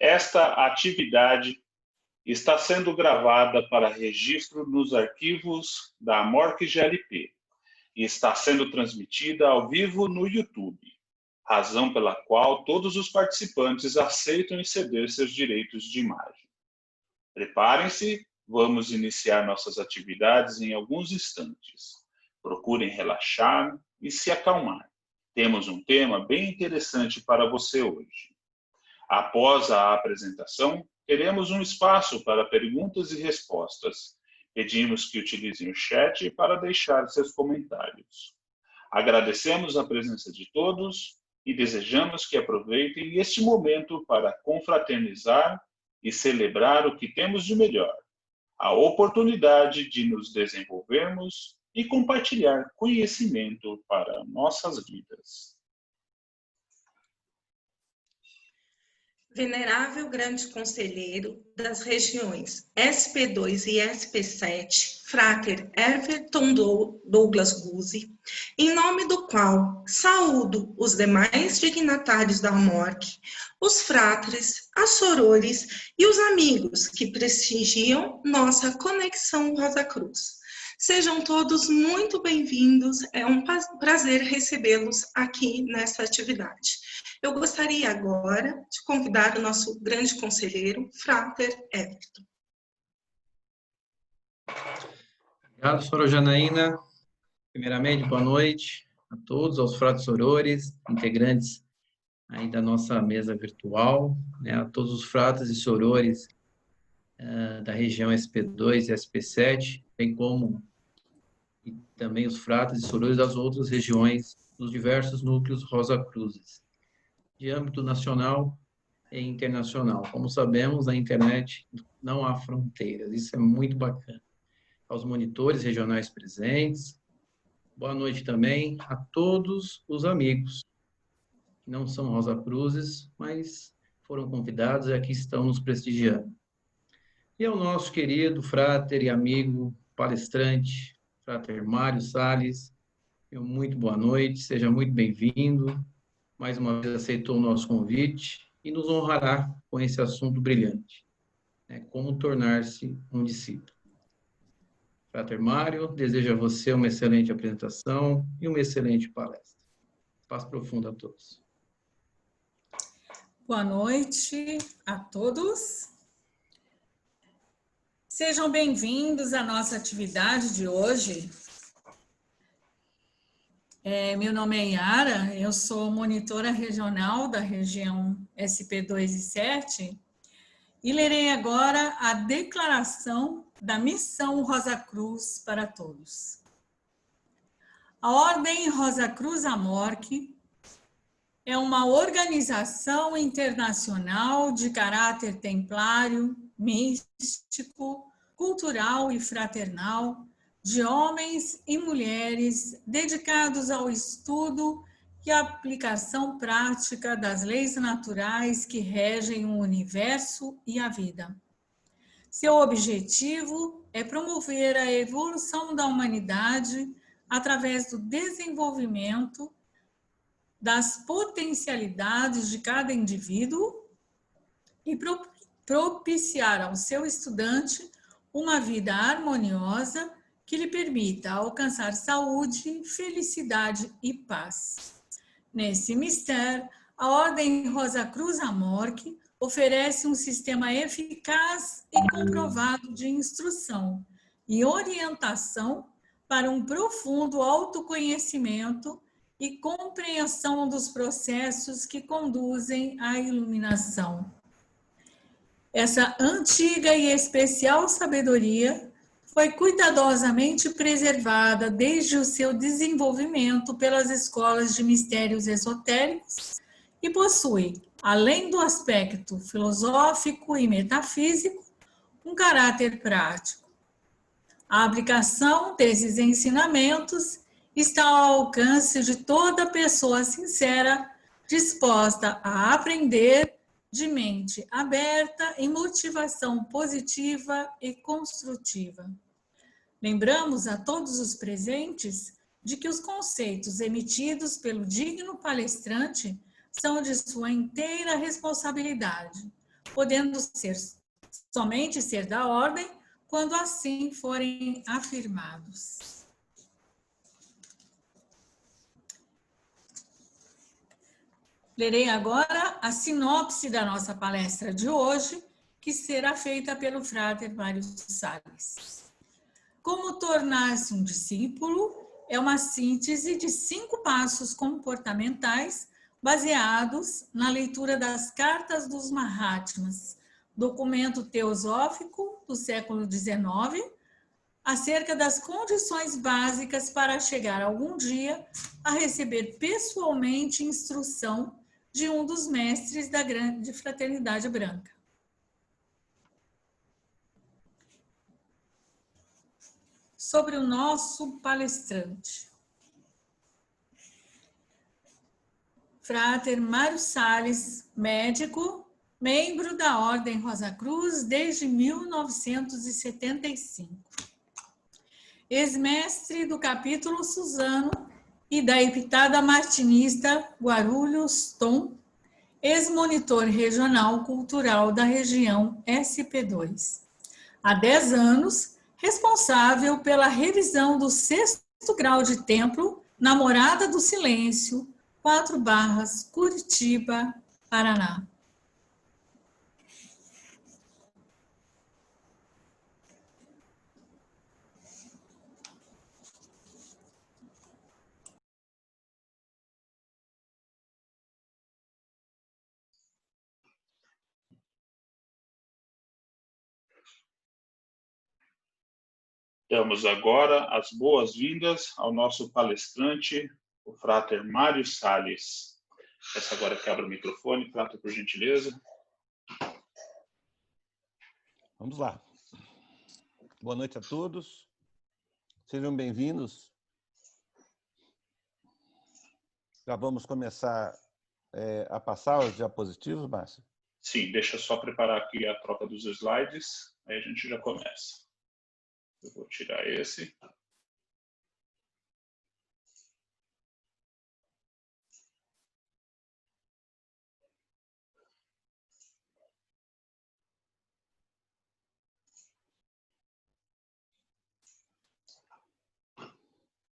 Esta atividade está sendo gravada para registro nos arquivos da Amorque GLP e está sendo transmitida ao vivo no YouTube, razão pela qual todos os participantes aceitam ceder seus direitos de imagem. Preparem-se, vamos iniciar nossas atividades em alguns instantes. Procurem relaxar e se acalmar. Temos um tema bem interessante para você hoje. Após a apresentação, teremos um espaço para perguntas e respostas. Pedimos que utilizem o chat para deixar seus comentários. Agradecemos a presença de todos e desejamos que aproveitem este momento para confraternizar e celebrar o que temos de melhor, a oportunidade de nos desenvolvermos e compartilhar conhecimento para nossas vidas. Venerável Grande Conselheiro das regiões SP2 e SP7, Frater Everton Douglas Guzzi, em nome do qual saúdo os demais dignatários da Amorque, os fratres, as sorores e os amigos que prestigiam nossa Conexão Rosa Cruz. Sejam todos muito bem-vindos, é um prazer recebê-los aqui nessa atividade. Eu gostaria agora de convidar o nosso grande conselheiro, Frater Everton. Obrigado, Sora Janaína. Primeiramente, boa noite a todos, aos fratres sorores, integrantes aí da nossa mesa virtual, né, a todos os fratres e sorores da região SP2 e SP7, bem como e também os fratres e sorores das outras regiões dos diversos núcleos Rosa Cruzes, de âmbito nacional e internacional. Como sabemos, na internet não há fronteiras, isso é muito bacana. Aos monitores regionais presentes, boa noite também a todos os amigos que não são Rosa Cruzes, mas foram convidados e aqui estão nos prestigiando. E ao nosso querido frater e amigo palestrante, Frater Mário Salles, meu muito boa noite, seja muito bem-vindo. Mais uma vez aceitou o nosso convite e nos honrará com esse assunto brilhante, né? Como tornar-se um discípulo. Frater Mário, desejo a você uma excelente apresentação e uma excelente palestra. Paz profunda a todos. Boa noite a todos. Sejam bem-vindos à nossa atividade de hoje. Meu nome é Yara, eu sou monitora regional da região SP2 e 7 e lerei agora a declaração da Missão Rosa Cruz para todos. A Ordem Rosa Cruz Amorque é uma organização internacional de caráter templário, místico, cultural e fraternal, de homens e mulheres dedicados ao estudo e aplicação prática das leis naturais que regem o universo e a vida. Seu objetivo é promover a evolução da humanidade através do desenvolvimento das potencialidades de cada indivíduo e propiciar ao seu estudante uma vida harmoniosa que lhe permita alcançar saúde, felicidade e paz. Nesse mistério, a Ordem Rosa Cruz Amorque oferece um sistema eficaz e comprovado de instrução e orientação para um profundo autoconhecimento e compreensão dos processos que conduzem à iluminação. Essa antiga e especial sabedoria foi cuidadosamente preservada desde o seu desenvolvimento pelas escolas de mistérios esotéricos e possui, além do aspecto filosófico e metafísico, um caráter prático. A aplicação desses ensinamentos está ao alcance de toda pessoa sincera, disposta a aprender, de mente aberta e motivação positiva e construtiva. Lembramos a todos os presentes de que os conceitos emitidos pelo digno palestrante são de sua inteira responsabilidade, podendo somente ser da ordem quando assim forem afirmados. Lerei agora a sinopse da nossa palestra de hoje, que será feita pelo Frater Mário Salles. Como tornar-se um discípulo é uma síntese de 5 passos comportamentais baseados na leitura das Cartas dos Mahatmas, documento teosófico do século XIX, acerca das condições básicas para chegar algum dia a receber pessoalmente instrução de um dos mestres da Grande Fraternidade Branca. Sobre o nosso palestrante. Frater Mário Salles, médico, membro da Ordem Rosa Cruz desde 1975. Ex-mestre do capítulo Suzano e da Epitada Martinista Guarulhos Tom, ex-monitor regional cultural da região SP2. Há 10 anos, responsável pela revisão do 6º grau de templo na Morada do Silêncio, 4 Barras, Curitiba, Paraná. Damos agora as boas-vindas ao nosso palestrante, o Frater Mário Salles. Peço agora que abra o microfone, Frater, por gentileza. Vamos lá. Boa noite a todos. Sejam bem-vindos. Já vamos começar a passar os diapositivos, Márcio? Sim, deixa eu só preparar aqui a troca dos slides, aí a gente já começa. Eu vou tirar esse.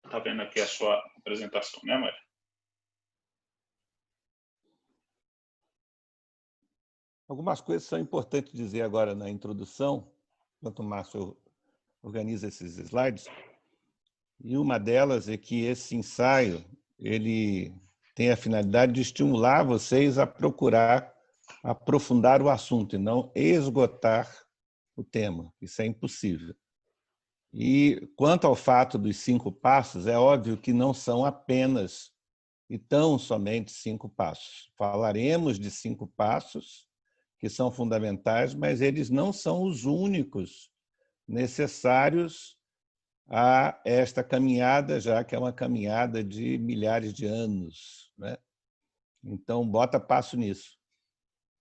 Está vendo aqui a sua apresentação, né, Mário? Algumas coisas são importantes dizer agora na introdução, enquanto o Márcio organiza esses slides. E uma delas é que esse ensaio ele tem a finalidade de estimular vocês a procurar aprofundar o assunto e não esgotar o tema. Isso é impossível. E quanto ao fato dos 5 passos, é óbvio que não são apenas e tão somente 5 passos. Falaremos de 5 passos que são fundamentais, mas eles não são os únicos necessários a esta caminhada, já que é uma caminhada de milhares de anos, né? Então, bota passo nisso.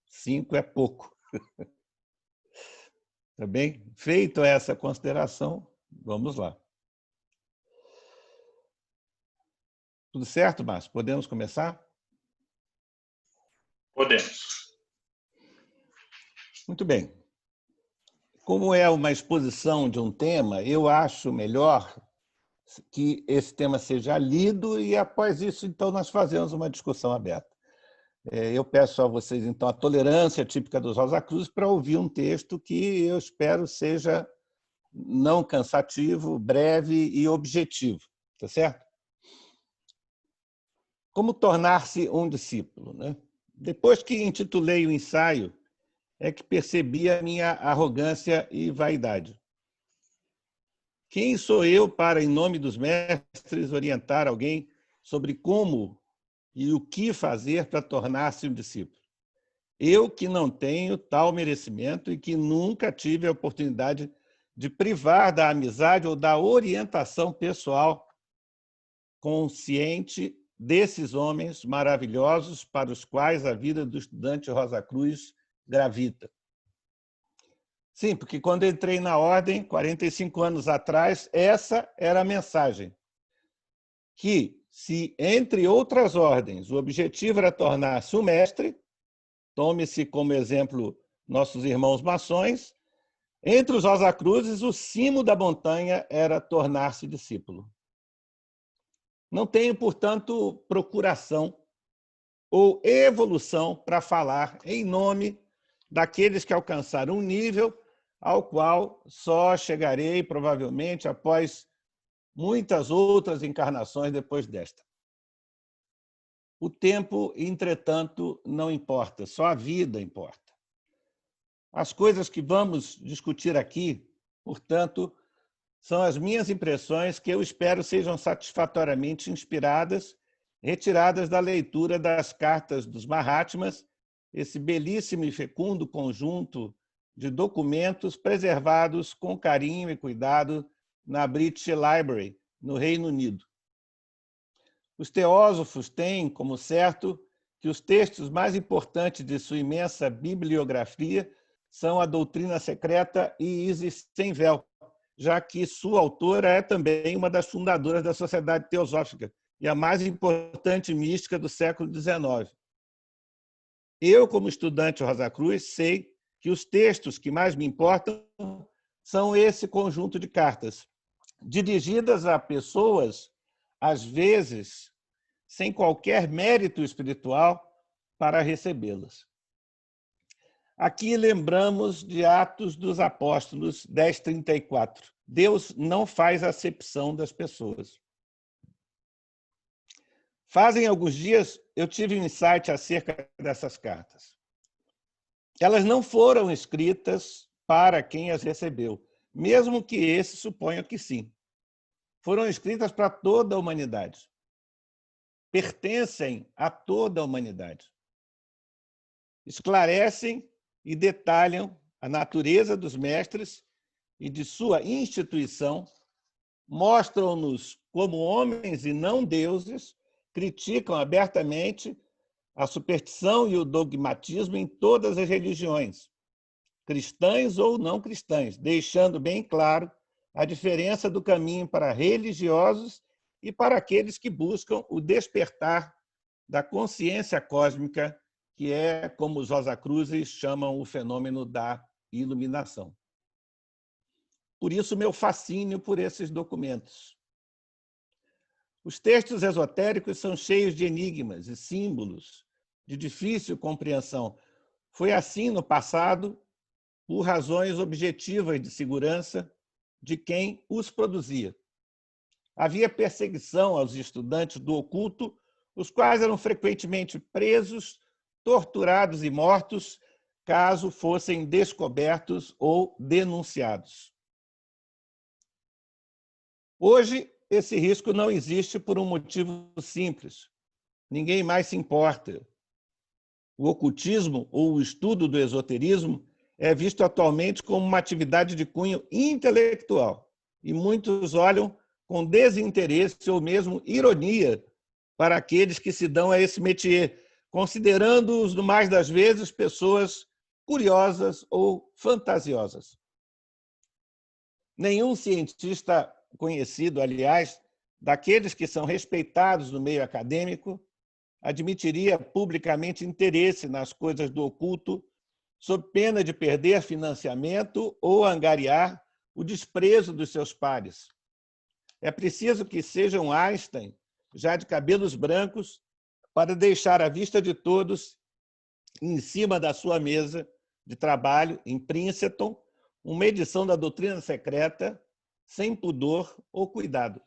5 é pouco. Tá bem? Feito essa consideração, vamos lá. Tudo certo, Márcio? Podemos começar? Podemos. Muito bem. Como é uma exposição de um tema, eu acho melhor que esse tema seja lido e, após isso, então, nós fazemos uma discussão aberta. Eu peço a vocês, então, a tolerância típica dos Rosa Cruz para ouvir um texto que eu espero seja não cansativo, breve e objetivo. Tá certo? Como tornar-se um discípulo, né? Depois que intitulei o ensaio, é que percebi a minha arrogância e vaidade. Quem sou eu para, em nome dos mestres, orientar alguém sobre como e o que fazer para tornar-se um discípulo? Eu que não tenho tal merecimento e que nunca tive a oportunidade de privar da amizade ou da orientação pessoal consciente desses homens maravilhosos para os quais a vida do estudante Rosa Cruz gravita. Sim, porque quando entrei na Ordem, 45 anos atrás, essa era a mensagem. Que, se, entre outras ordens, o objetivo era tornar-se um mestre, tome-se como exemplo nossos irmãos maçons, entre os Rosacruzes, o cimo da montanha era tornar-se discípulo. Não tenho, portanto, procuração ou evolução para falar em nome daqueles que alcançaram um nível ao qual só chegarei, provavelmente, após muitas outras encarnações depois desta. O tempo, entretanto, não importa, só a vida importa. As coisas que vamos discutir aqui, portanto, são as minhas impressões que eu espero sejam satisfatoriamente inspiradas, retiradas da leitura das cartas dos Mahatmas, esse belíssimo e fecundo conjunto de documentos preservados com carinho e cuidado na British Library, no Reino Unido. Os teósofos têm como certo que os textos mais importantes de sua imensa bibliografia são a Doutrina Secreta e Isis Sem Véu, já que sua autora é também uma das fundadoras da Sociedade Teosófica e a mais importante mística do século XIX. Eu, como estudante Rosacruz, sei que os textos que mais me importam são esse conjunto de cartas, dirigidas a pessoas, às vezes, sem qualquer mérito espiritual para recebê-las. Aqui lembramos de Atos dos Apóstolos 10:34. Deus não faz acepção das pessoas. Fazem alguns dias eu tive um insight acerca dessas cartas. Elas não foram escritas para quem as recebeu, mesmo que esse suponha que sim. Foram escritas para toda a humanidade. Pertencem a toda a humanidade. Esclarecem e detalham a natureza dos mestres e de sua instituição, mostram-nos como homens e não deuses, criticam abertamente a superstição e o dogmatismo em todas as religiões, cristãs ou não cristãs, deixando bem claro a diferença do caminho para religiosos e para aqueles que buscam o despertar da consciência cósmica, que é, como os Rosacruzes chamam, o fenômeno da iluminação. Por isso, meu fascínio por esses documentos. Os textos esotéricos são cheios de enigmas e símbolos de difícil compreensão. Foi assim no passado, por razões objetivas de segurança de quem os produzia. Havia perseguição aos estudantes do oculto, os quais eram frequentemente presos, torturados e mortos, caso fossem descobertos ou denunciados. Hoje, esse risco não existe por um motivo simples. Ninguém mais se importa. O ocultismo, ou o estudo do esoterismo, é visto atualmente como uma atividade de cunho intelectual, e muitos olham com desinteresse ou mesmo ironia para aqueles que se dão a esse métier, considerando-os, no mais das vezes, pessoas curiosas ou fantasiosas. Nenhum cientista conhecido, aliás, daqueles que são respeitados no meio acadêmico, admitiria publicamente interesse nas coisas do oculto, sob pena de perder financiamento ou angariar o desprezo dos seus pares. É preciso que sejam Einstein, já de cabelos brancos, para deixar à vista de todos, em cima da sua mesa de trabalho, em Princeton, uma edição da Doutrina Secreta, sem pudor ou cuidado.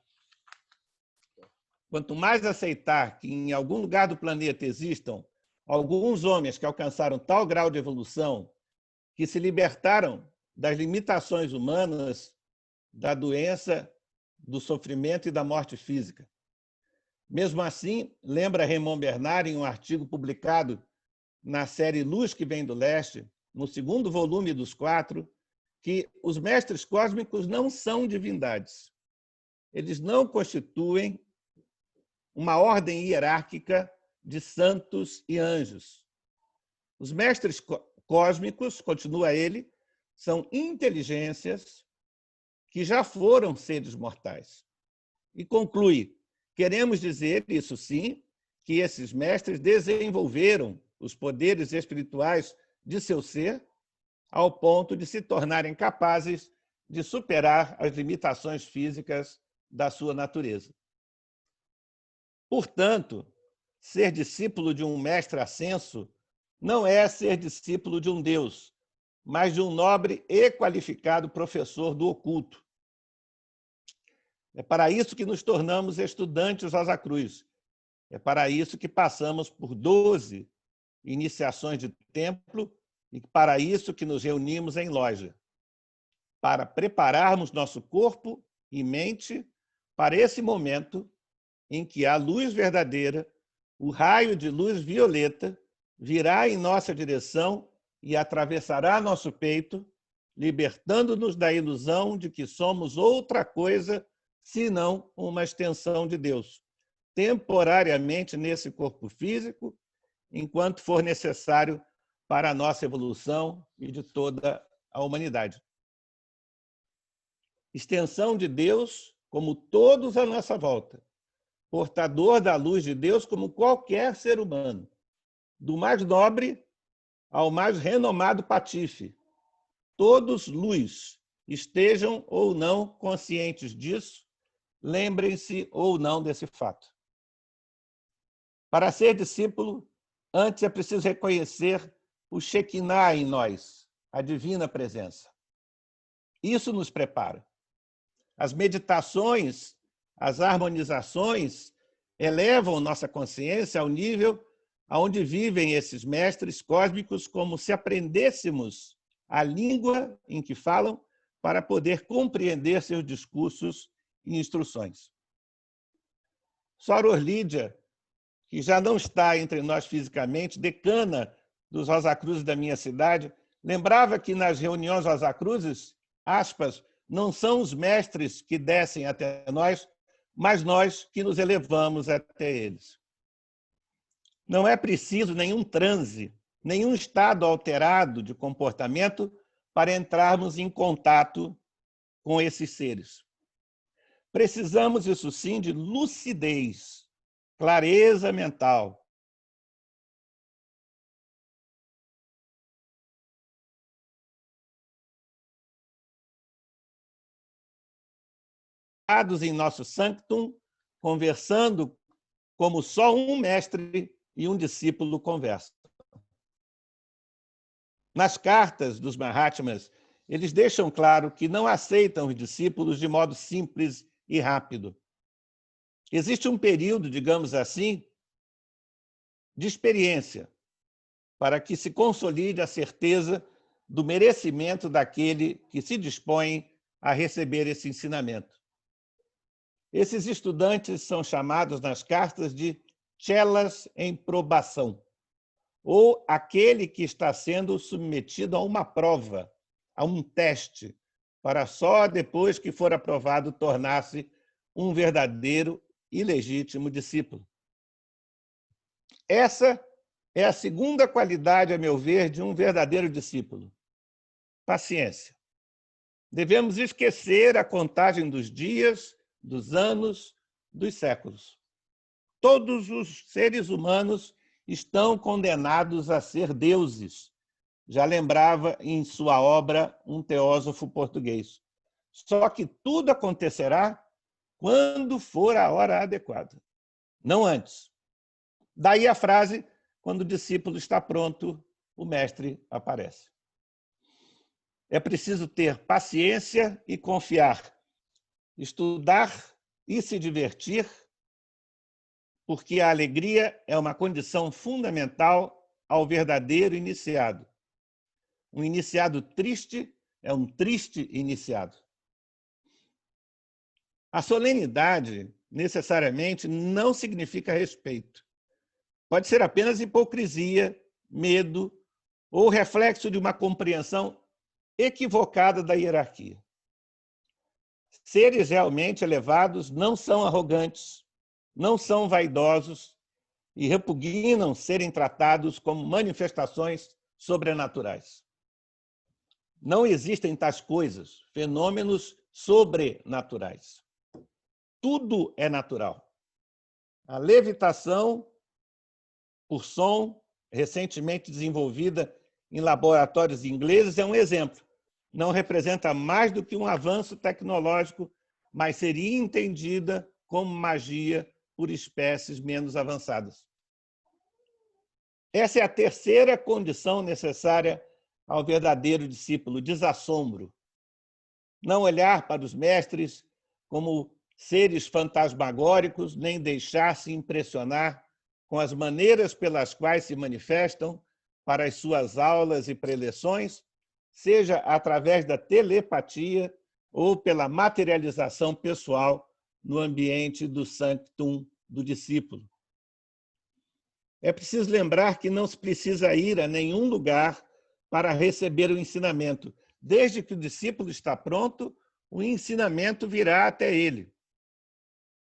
Quanto mais aceitar que em algum lugar do planeta existam alguns homens que alcançaram tal grau de evolução que se libertaram das limitações humanas, da doença, do sofrimento e da morte física. Mesmo assim, lembra Raymond Bernard, em um artigo publicado na série Luz que Vem do Leste, no segundo volume dos 4, que os mestres cósmicos não são divindades. Eles não constituem uma ordem hierárquica de santos e anjos. Os mestres cósmicos, continua ele, são inteligências que já foram seres mortais. E conclui, queremos dizer, isso sim, que esses mestres desenvolveram os poderes espirituais de seu ser ao ponto de se tornarem capazes de superar as limitações físicas da sua natureza. Portanto, ser discípulo de um mestre ascenso não é ser discípulo de um Deus, mas de um nobre e qualificado professor do oculto. É para isso que nos tornamos estudantes Rosa Cruz. É para isso que passamos por 12 iniciações de templo e para isso que nos reunimos em loja, para prepararmos nosso corpo e mente para esse momento em que a luz verdadeira, o raio de luz violeta, virá em nossa direção e atravessará nosso peito, libertando-nos da ilusão de que somos outra coisa senão uma extensão de Deus, temporariamente nesse corpo físico, enquanto for necessário para a nossa evolução e de toda a humanidade. Extensão de Deus, como todos à nossa volta, portador da luz de Deus como qualquer ser humano, do mais nobre ao mais renomado patife. Todos luz, estejam ou não conscientes disso, lembrem-se ou não desse fato. Para ser discípulo, antes é preciso reconhecer o Shekinah em nós, a divina presença. Isso nos prepara. As meditações, as harmonizações elevam nossa consciência ao nível onde vivem esses mestres cósmicos, como se aprendêssemos a língua em que falam para poder compreender seus discursos e instruções. Soror Lídia, que já não está entre nós fisicamente, decana dos Rosa Cruzes da minha cidade, lembrava que nas reuniões Rosa Cruzes, aspas, não são os mestres que descem até nós, mas nós que nos elevamos até eles. Não é preciso nenhum transe, nenhum estado alterado de comportamento para entrarmos em contato com esses seres. Precisamos, isso sim, de lucidez, clareza mental. Em nosso sanctum, conversando como só um mestre e um discípulo conversam. Nas cartas dos Mahatmas, eles deixam claro que não aceitam os discípulos de modo simples e rápido. Existe um período, digamos assim, de experiência, para que se consolide a certeza do merecimento daquele que se dispõe a receber esse ensinamento. Esses estudantes são chamados nas cartas de chelas em probação, ou aquele que está sendo submetido a uma prova, a um teste, para só depois que for aprovado tornar-se um verdadeiro e legítimo discípulo. Essa é a segunda qualidade, a meu ver, de um verdadeiro discípulo: paciência. Devemos esquecer a contagem dos dias, dos anos, dos séculos. Todos os seres humanos estão condenados a ser deuses, já lembrava em sua obra um teósofo português. Só que tudo acontecerá quando for a hora adequada, não antes. Daí a frase, quando o discípulo está pronto, o mestre aparece. É preciso ter paciência e confiar, estudar e se divertir, porque a alegria é uma condição fundamental ao verdadeiro iniciado. Um iniciado triste é um triste iniciado. A solenidade, necessariamente, não significa respeito. Pode ser apenas hipocrisia, medo ou reflexo de uma compreensão equivocada da hierarquia. Seres realmente elevados não são arrogantes, não são vaidosos e repugnam serem tratados como manifestações sobrenaturais. Não existem tais coisas, fenômenos sobrenaturais. Tudo é natural. A levitação, por som, recentemente desenvolvida em laboratórios ingleses é um exemplo. Não representa mais do que um avanço tecnológico, mas seria entendida como magia por espécies menos avançadas. Essa é a terceira condição necessária ao verdadeiro discípulo, desassombro. Não olhar para os mestres como seres fantasmagóricos, nem deixar-se impressionar com as maneiras pelas quais se manifestam para as suas aulas e preleções, seja através da telepatia ou pela materialização pessoal no ambiente do sanctum do discípulo. É preciso lembrar que não se precisa ir a nenhum lugar para receber o ensinamento. Desde que o discípulo está pronto, o ensinamento virá até ele,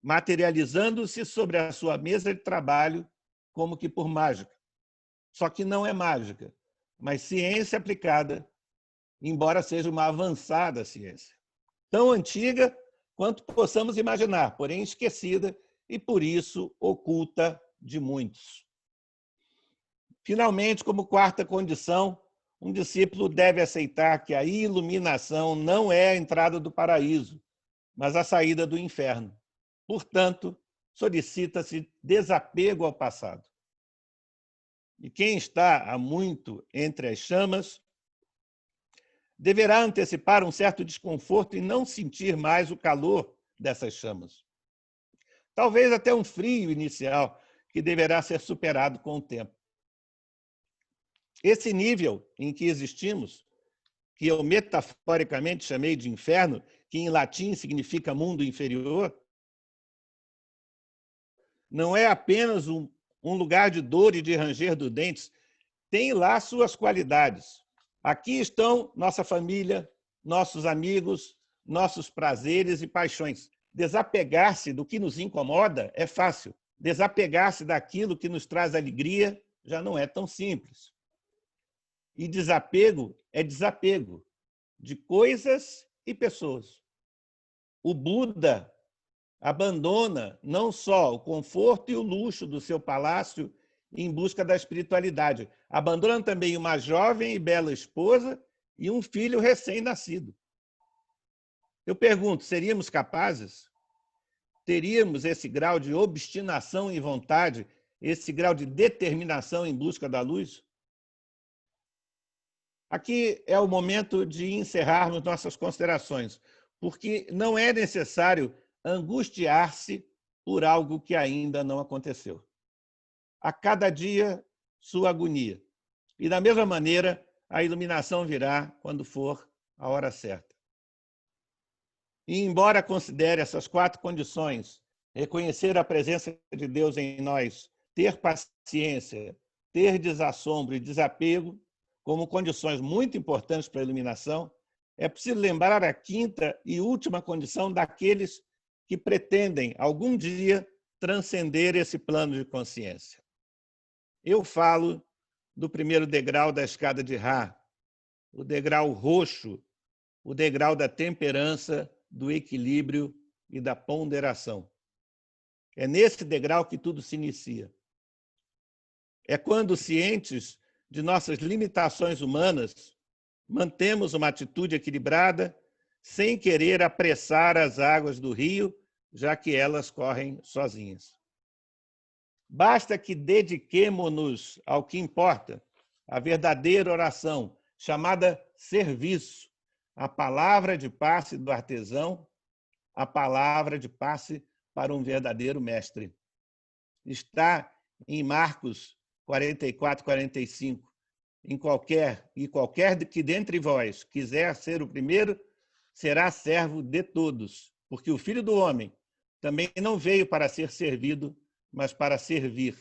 materializando-se sobre a sua mesa de trabalho como que por mágica. Só que não é mágica, mas ciência aplicada, embora seja uma avançada ciência. Tão antiga quanto possamos imaginar, porém esquecida e, por isso, oculta de muitos. Finalmente, como quarta condição, um discípulo deve aceitar que a iluminação não é a entrada do paraíso, mas a saída do inferno. Portanto, solicita-se desapego ao passado. E quem está há muito entre as chamas deverá antecipar um certo desconforto e não sentir mais o calor dessas chamas. Talvez até um frio inicial que deverá ser superado com o tempo. Esse nível em que existimos, que eu metaforicamente chamei de inferno, que em latim significa mundo inferior, não é apenas um lugar de dor e de ranger dos dentes, tem lá suas qualidades. Aqui estão nossa família, nossos amigos, nossos prazeres e paixões. Desapegar-se do que nos incomoda é fácil. Desapegar-se daquilo que nos traz alegria já não é tão simples. E desapego é desapego de coisas e pessoas. O Buda abandona não só o conforto e o luxo do seu palácio em busca da espiritualidade, abandona também uma jovem e bela esposa e um filho recém-nascido. Eu pergunto, seríamos capazes? Teríamos esse grau de obstinação e vontade, esse grau de determinação em busca da luz? Aqui é o momento de encerrarmos nossas considerações, porque não é necessário angustiar-se por algo que ainda não aconteceu. A cada dia, sua agonia. E, da mesma maneira, a iluminação virá quando for a hora certa. E, embora considere essas 4 condições, reconhecer a presença de Deus em nós, ter paciência, ter desassombro e desapego, como condições muito importantes para a iluminação, é preciso lembrar a 5ª e última condição daqueles que pretendem, algum dia, transcender esse plano de consciência. Eu falo do primeiro degrau da escada de Ra, o degrau roxo, o degrau da temperança, do equilíbrio e da ponderação. É nesse degrau que tudo se inicia. É quando, cientes de nossas limitações humanas, mantemos uma atitude equilibrada, sem querer apressar as águas do rio, já que elas correm sozinhas. Basta que dediquemo-nos ao que importa, a verdadeira oração, chamada serviço, a palavra de passe do artesão, a palavra de passe para um verdadeiro mestre. Está em Marcos 44, 45. Qualquer que dentre vós quiser ser o primeiro, será servo de todos, porque o Filho do Homem também não veio para ser servido, mas para servir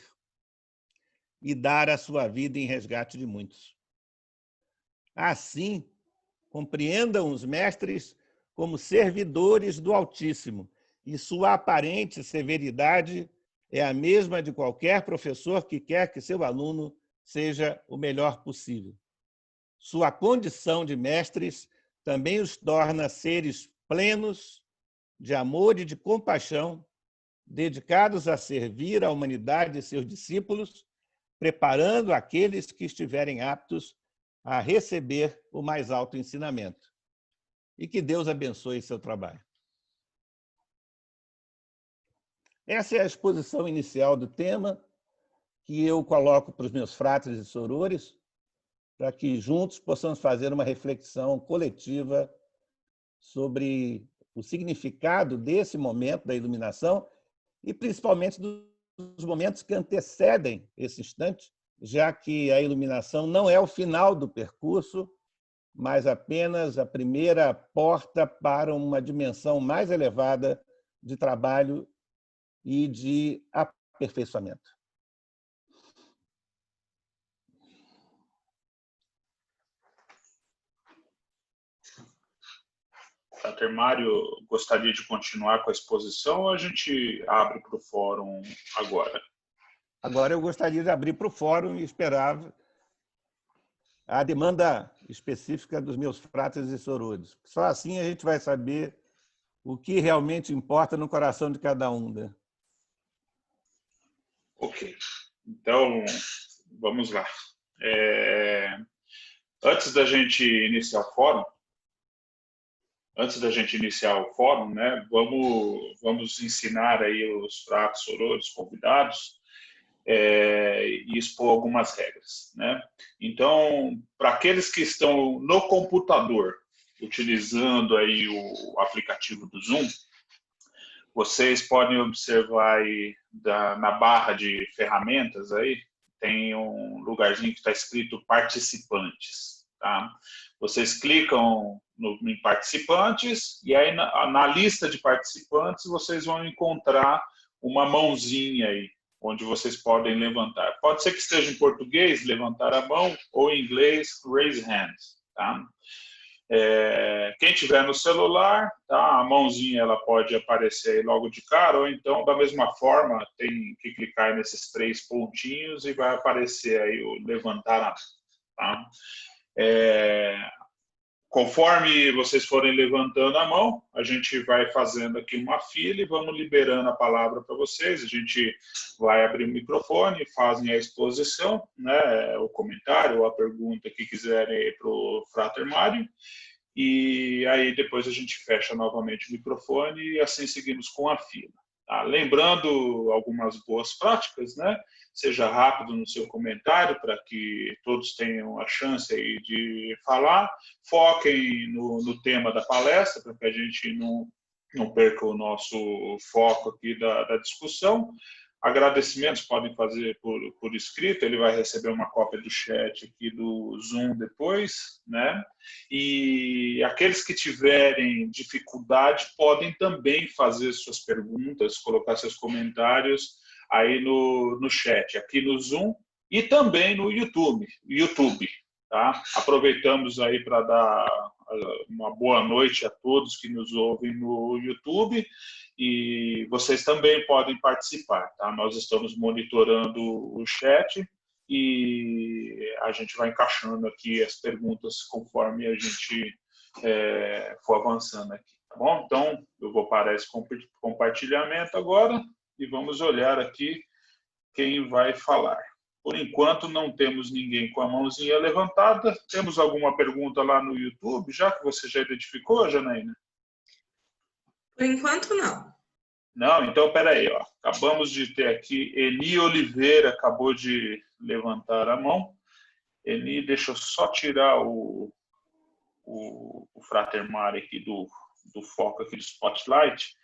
e dar a sua vida em resgate de muitos. Assim, compreendam os mestres como servidores do Altíssimo, e sua aparente severidade é a mesma de qualquer professor que quer que seu aluno seja o melhor possível. Sua condição de mestres também os torna seres plenos de amor e de compaixão, dedicados a servir a humanidade e seus discípulos, preparando aqueles que estiverem aptos a receber o mais alto ensinamento. E que Deus abençoe seu trabalho. Essa é a exposição inicial do tema que eu coloco para os meus fratres e sorores, para que juntos possamos fazer uma reflexão coletiva sobre o significado desse momento da iluminação e principalmente dos momentos que antecedem esse instante, já que a iluminação não é o final do percurso, mas apenas a primeira porta para uma dimensão mais elevada de trabalho e de aperfeiçoamento. Frater Mário, gostaria de continuar com a exposição ou a gente abre para o fórum agora? Agora eu gostaria de abrir para o fórum e esperar a demanda específica dos meus fratres e sorores. Só assim a gente vai saber o que realmente importa no coração de cada um, né? Ok. Então, vamos lá. Antes da gente iniciar o fórum, né, vamos ensinar aí os fratres, sorores, convidados, e expor algumas regras, né? Então, para aqueles que estão no computador, utilizando aí o aplicativo do Zoom, vocês podem observar aí na barra de ferramentas aí, tem um lugarzinho que está escrito participantes, tá? Vocês clicam em participantes e aí na lista de participantes vocês vão encontrar uma mãozinha aí, onde vocês podem levantar. Pode ser que esteja em português, levantar a mão, ou em inglês, raise hand, tá? Quem tiver no celular, tá? A mãozinha ela pode aparecer aí logo de cara, ou então, da mesma forma, tem que clicar nesses 3 pontinhos e vai aparecer aí o levantar a mão, tá? Conforme vocês forem levantando a mão, a gente vai fazendo aqui uma fila e vamos liberando a palavra para vocês. A gente vai abrir o microfone, fazem a exposição, né, o comentário ou a pergunta que quiserem para o Frater Mário. E aí depois a gente fecha novamente o microfone e assim seguimos com a fila. Tá? Lembrando algumas boas práticas, né? Seja rápido no seu comentário para que todos tenham a chance aí de falar. Foquem no tema da palestra para que a gente não perca o nosso foco aqui da discussão. Agradecimentos podem fazer por escrito, ele vai receber uma cópia do chat aqui do Zoom depois, né? E aqueles que tiverem dificuldade podem também fazer suas perguntas, colocar seus comentários aí no chat, aqui no Zoom e também no YouTube, tá? Aproveitamos aí para dar uma boa noite a todos que nos ouvem no YouTube e vocês também podem participar, tá? Nós estamos monitorando o chat e a gente vai encaixando aqui as perguntas conforme a gente for avançando aqui, tá bom? Então, eu vou parar esse compartilhamento agora e vamos olhar aqui quem vai falar. Por enquanto, não temos ninguém com a mãozinha levantada. Temos alguma pergunta lá no YouTube, já que você já identificou, Janaína? Por enquanto, não. Não? Então, peraí, ó. Acabamos de ter aqui, Eni Oliveira acabou de levantar a mão. Eni, deixa eu só tirar o Frater Mário aqui do foco aqui do Spotlight.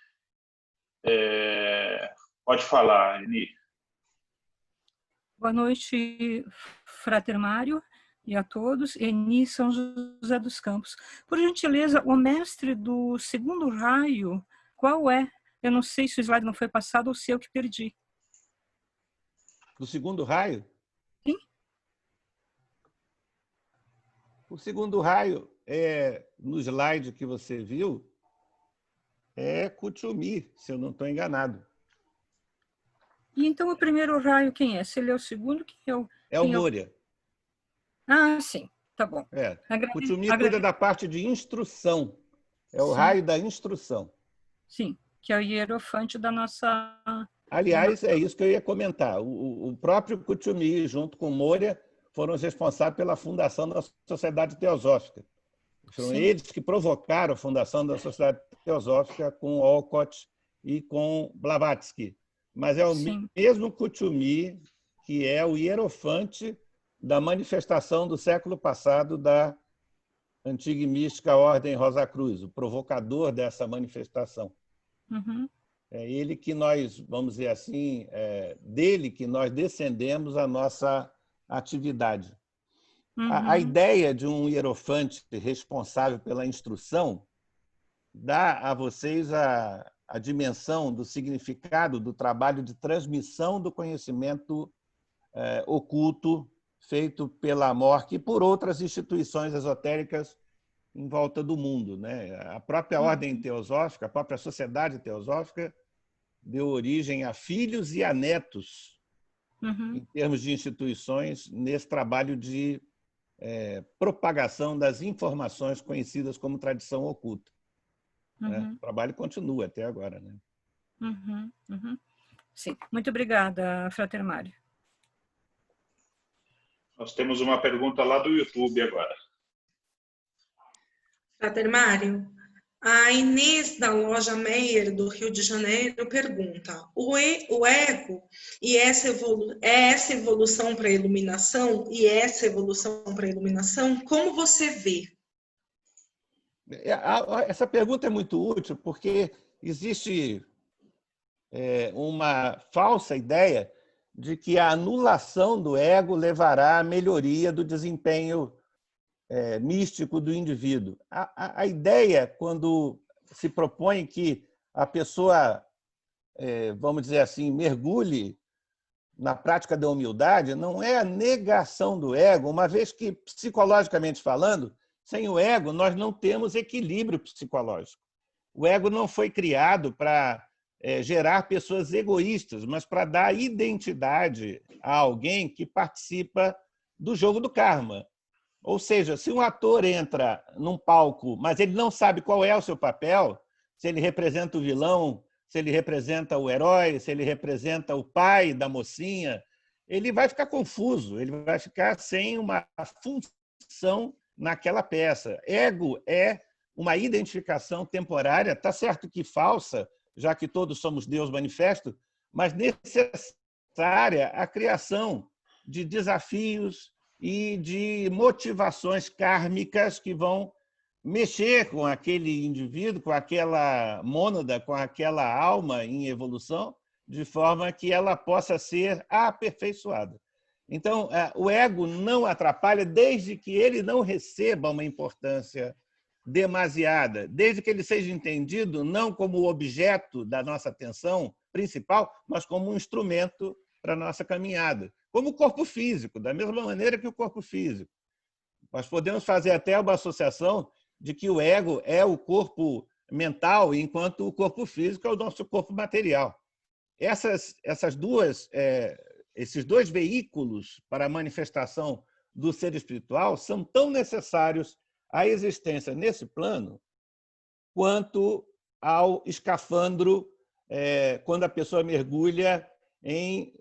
Pode falar, Eni. Boa noite, Frater Mário, e a todos. Eni São José dos Campos. Por gentileza, o mestre do segundo raio, qual é? Eu não sei se o slide não foi passado ou se eu que perdi. Do segundo raio? Sim. O segundo raio, no slide que você viu, é Kuthumi, se eu não estou enganado. E então o primeiro raio quem é? Se ele é o segundo, quem é o... É o Moria. Ah, sim, tá bom. Kuthumi cuida da parte de instrução. É o raio da instrução. Sim, que é o hierofante da nossa... Aliás, é isso que eu ia comentar. O próprio Kuthumi, junto com o Moria, foram os responsáveis pela fundação da Sociedade Teosófica. Foram eles que provocaram a fundação da Sociedade Teosófica com Olcott e com Blavatsky. Mas é o mesmo Kuthumi que é o hierofante da manifestação do século passado da antiga e mística Ordem Rosa Cruz, o provocador dessa manifestação. É ele que nós, vamos dizer assim, dele que nós descendemos a nossa atividade. A ideia de um hierofante responsável pela instrução dá a vocês a dimensão do significado do trabalho de transmissão do conhecimento oculto feito pela MORC e por outras instituições esotéricas em volta do mundo, né? A própria Ordem Teosófica, a própria Sociedade Teosófica deu origem a filhos e a netos, em termos de instituições, nesse trabalho de propagação das informações conhecidas como tradição oculta. Né? O trabalho continua até agora. Né? Sim, muito obrigada, Frater Mário. Nós temos uma pergunta lá do YouTube agora. Frater Mário, a Inês da loja Meyer do Rio de Janeiro pergunta: o ego e essa evolução para a iluminação como você vê? Essa pergunta é muito útil porque existe uma falsa ideia de que a anulação do ego levará à melhoria do desempenho místico do indivíduo. A ideia, quando se propõe que a pessoa, vamos dizer assim, mergulhe na prática da humildade, não é a negação do ego, uma vez que, psicologicamente falando, sem o ego nós não temos equilíbrio psicológico. O ego não foi criado para gerar pessoas egoístas, mas para dar identidade a alguém que participa do jogo do karma. Ou seja, se um ator entra num palco, mas ele não sabe qual é o seu papel, se ele representa o vilão, se ele representa o herói, se ele representa o pai da mocinha, ele vai ficar confuso, ele vai ficar sem uma função naquela peça. Ego é uma identificação temporária, está certo que falsa, já que todos somos Deus manifesto, mas necessária a criação de desafios e de motivações kármicas que vão mexer com aquele indivíduo, com aquela mônada, com aquela alma em evolução, de forma que ela possa ser aperfeiçoada. Então, o ego não atrapalha desde que ele não receba uma importância demasiada, desde que ele seja entendido não como o objeto da nossa atenção principal, mas como um instrumento para a nossa caminhada, como o corpo físico, da mesma maneira que o corpo físico. Nós podemos fazer até uma associação de que o ego é o corpo mental, enquanto o corpo físico é o nosso corpo material. Esses dois veículos para a manifestação do ser espiritual são tão necessários à existência nesse plano quanto ao escafandro quando a pessoa mergulha em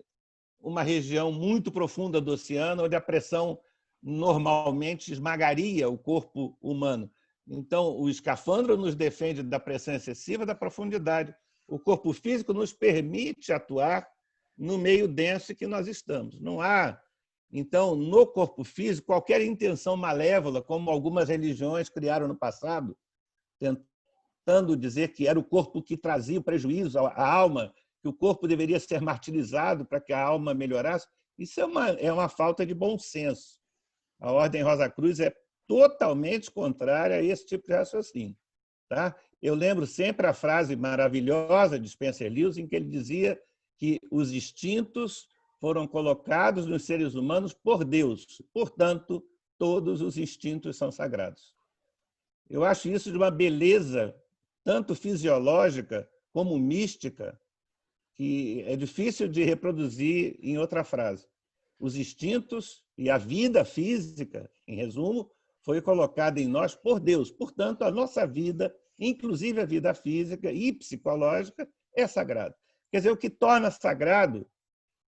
uma região muito profunda do oceano, onde a pressão normalmente esmagaria o corpo humano. Então, o escafandro nos defende da pressão excessiva da profundidade. O corpo físico nos permite atuar no meio denso que nós estamos. Não há, então, no corpo físico, qualquer intenção malévola, como algumas religiões criaram no passado, tentando dizer que era o corpo que trazia o prejuízo à alma, que o corpo deveria ser martirizado para que a alma melhorasse. Isso é uma falta de bom senso. A Ordem Rosa Cruz é totalmente contrária a esse tipo de raciocínio. Tá? Eu lembro sempre a frase maravilhosa de Spencer Lewis, em que ele dizia que os instintos foram colocados nos seres humanos por Deus. Portanto, todos os instintos são sagrados. Eu acho isso de uma beleza tanto fisiológica como mística, que é difícil de reproduzir em outra frase. Os instintos e a vida física, em resumo, foi colocada em nós por Deus. Portanto, a nossa vida, inclusive a vida física e psicológica, é sagrada. Quer dizer, o que torna sagrado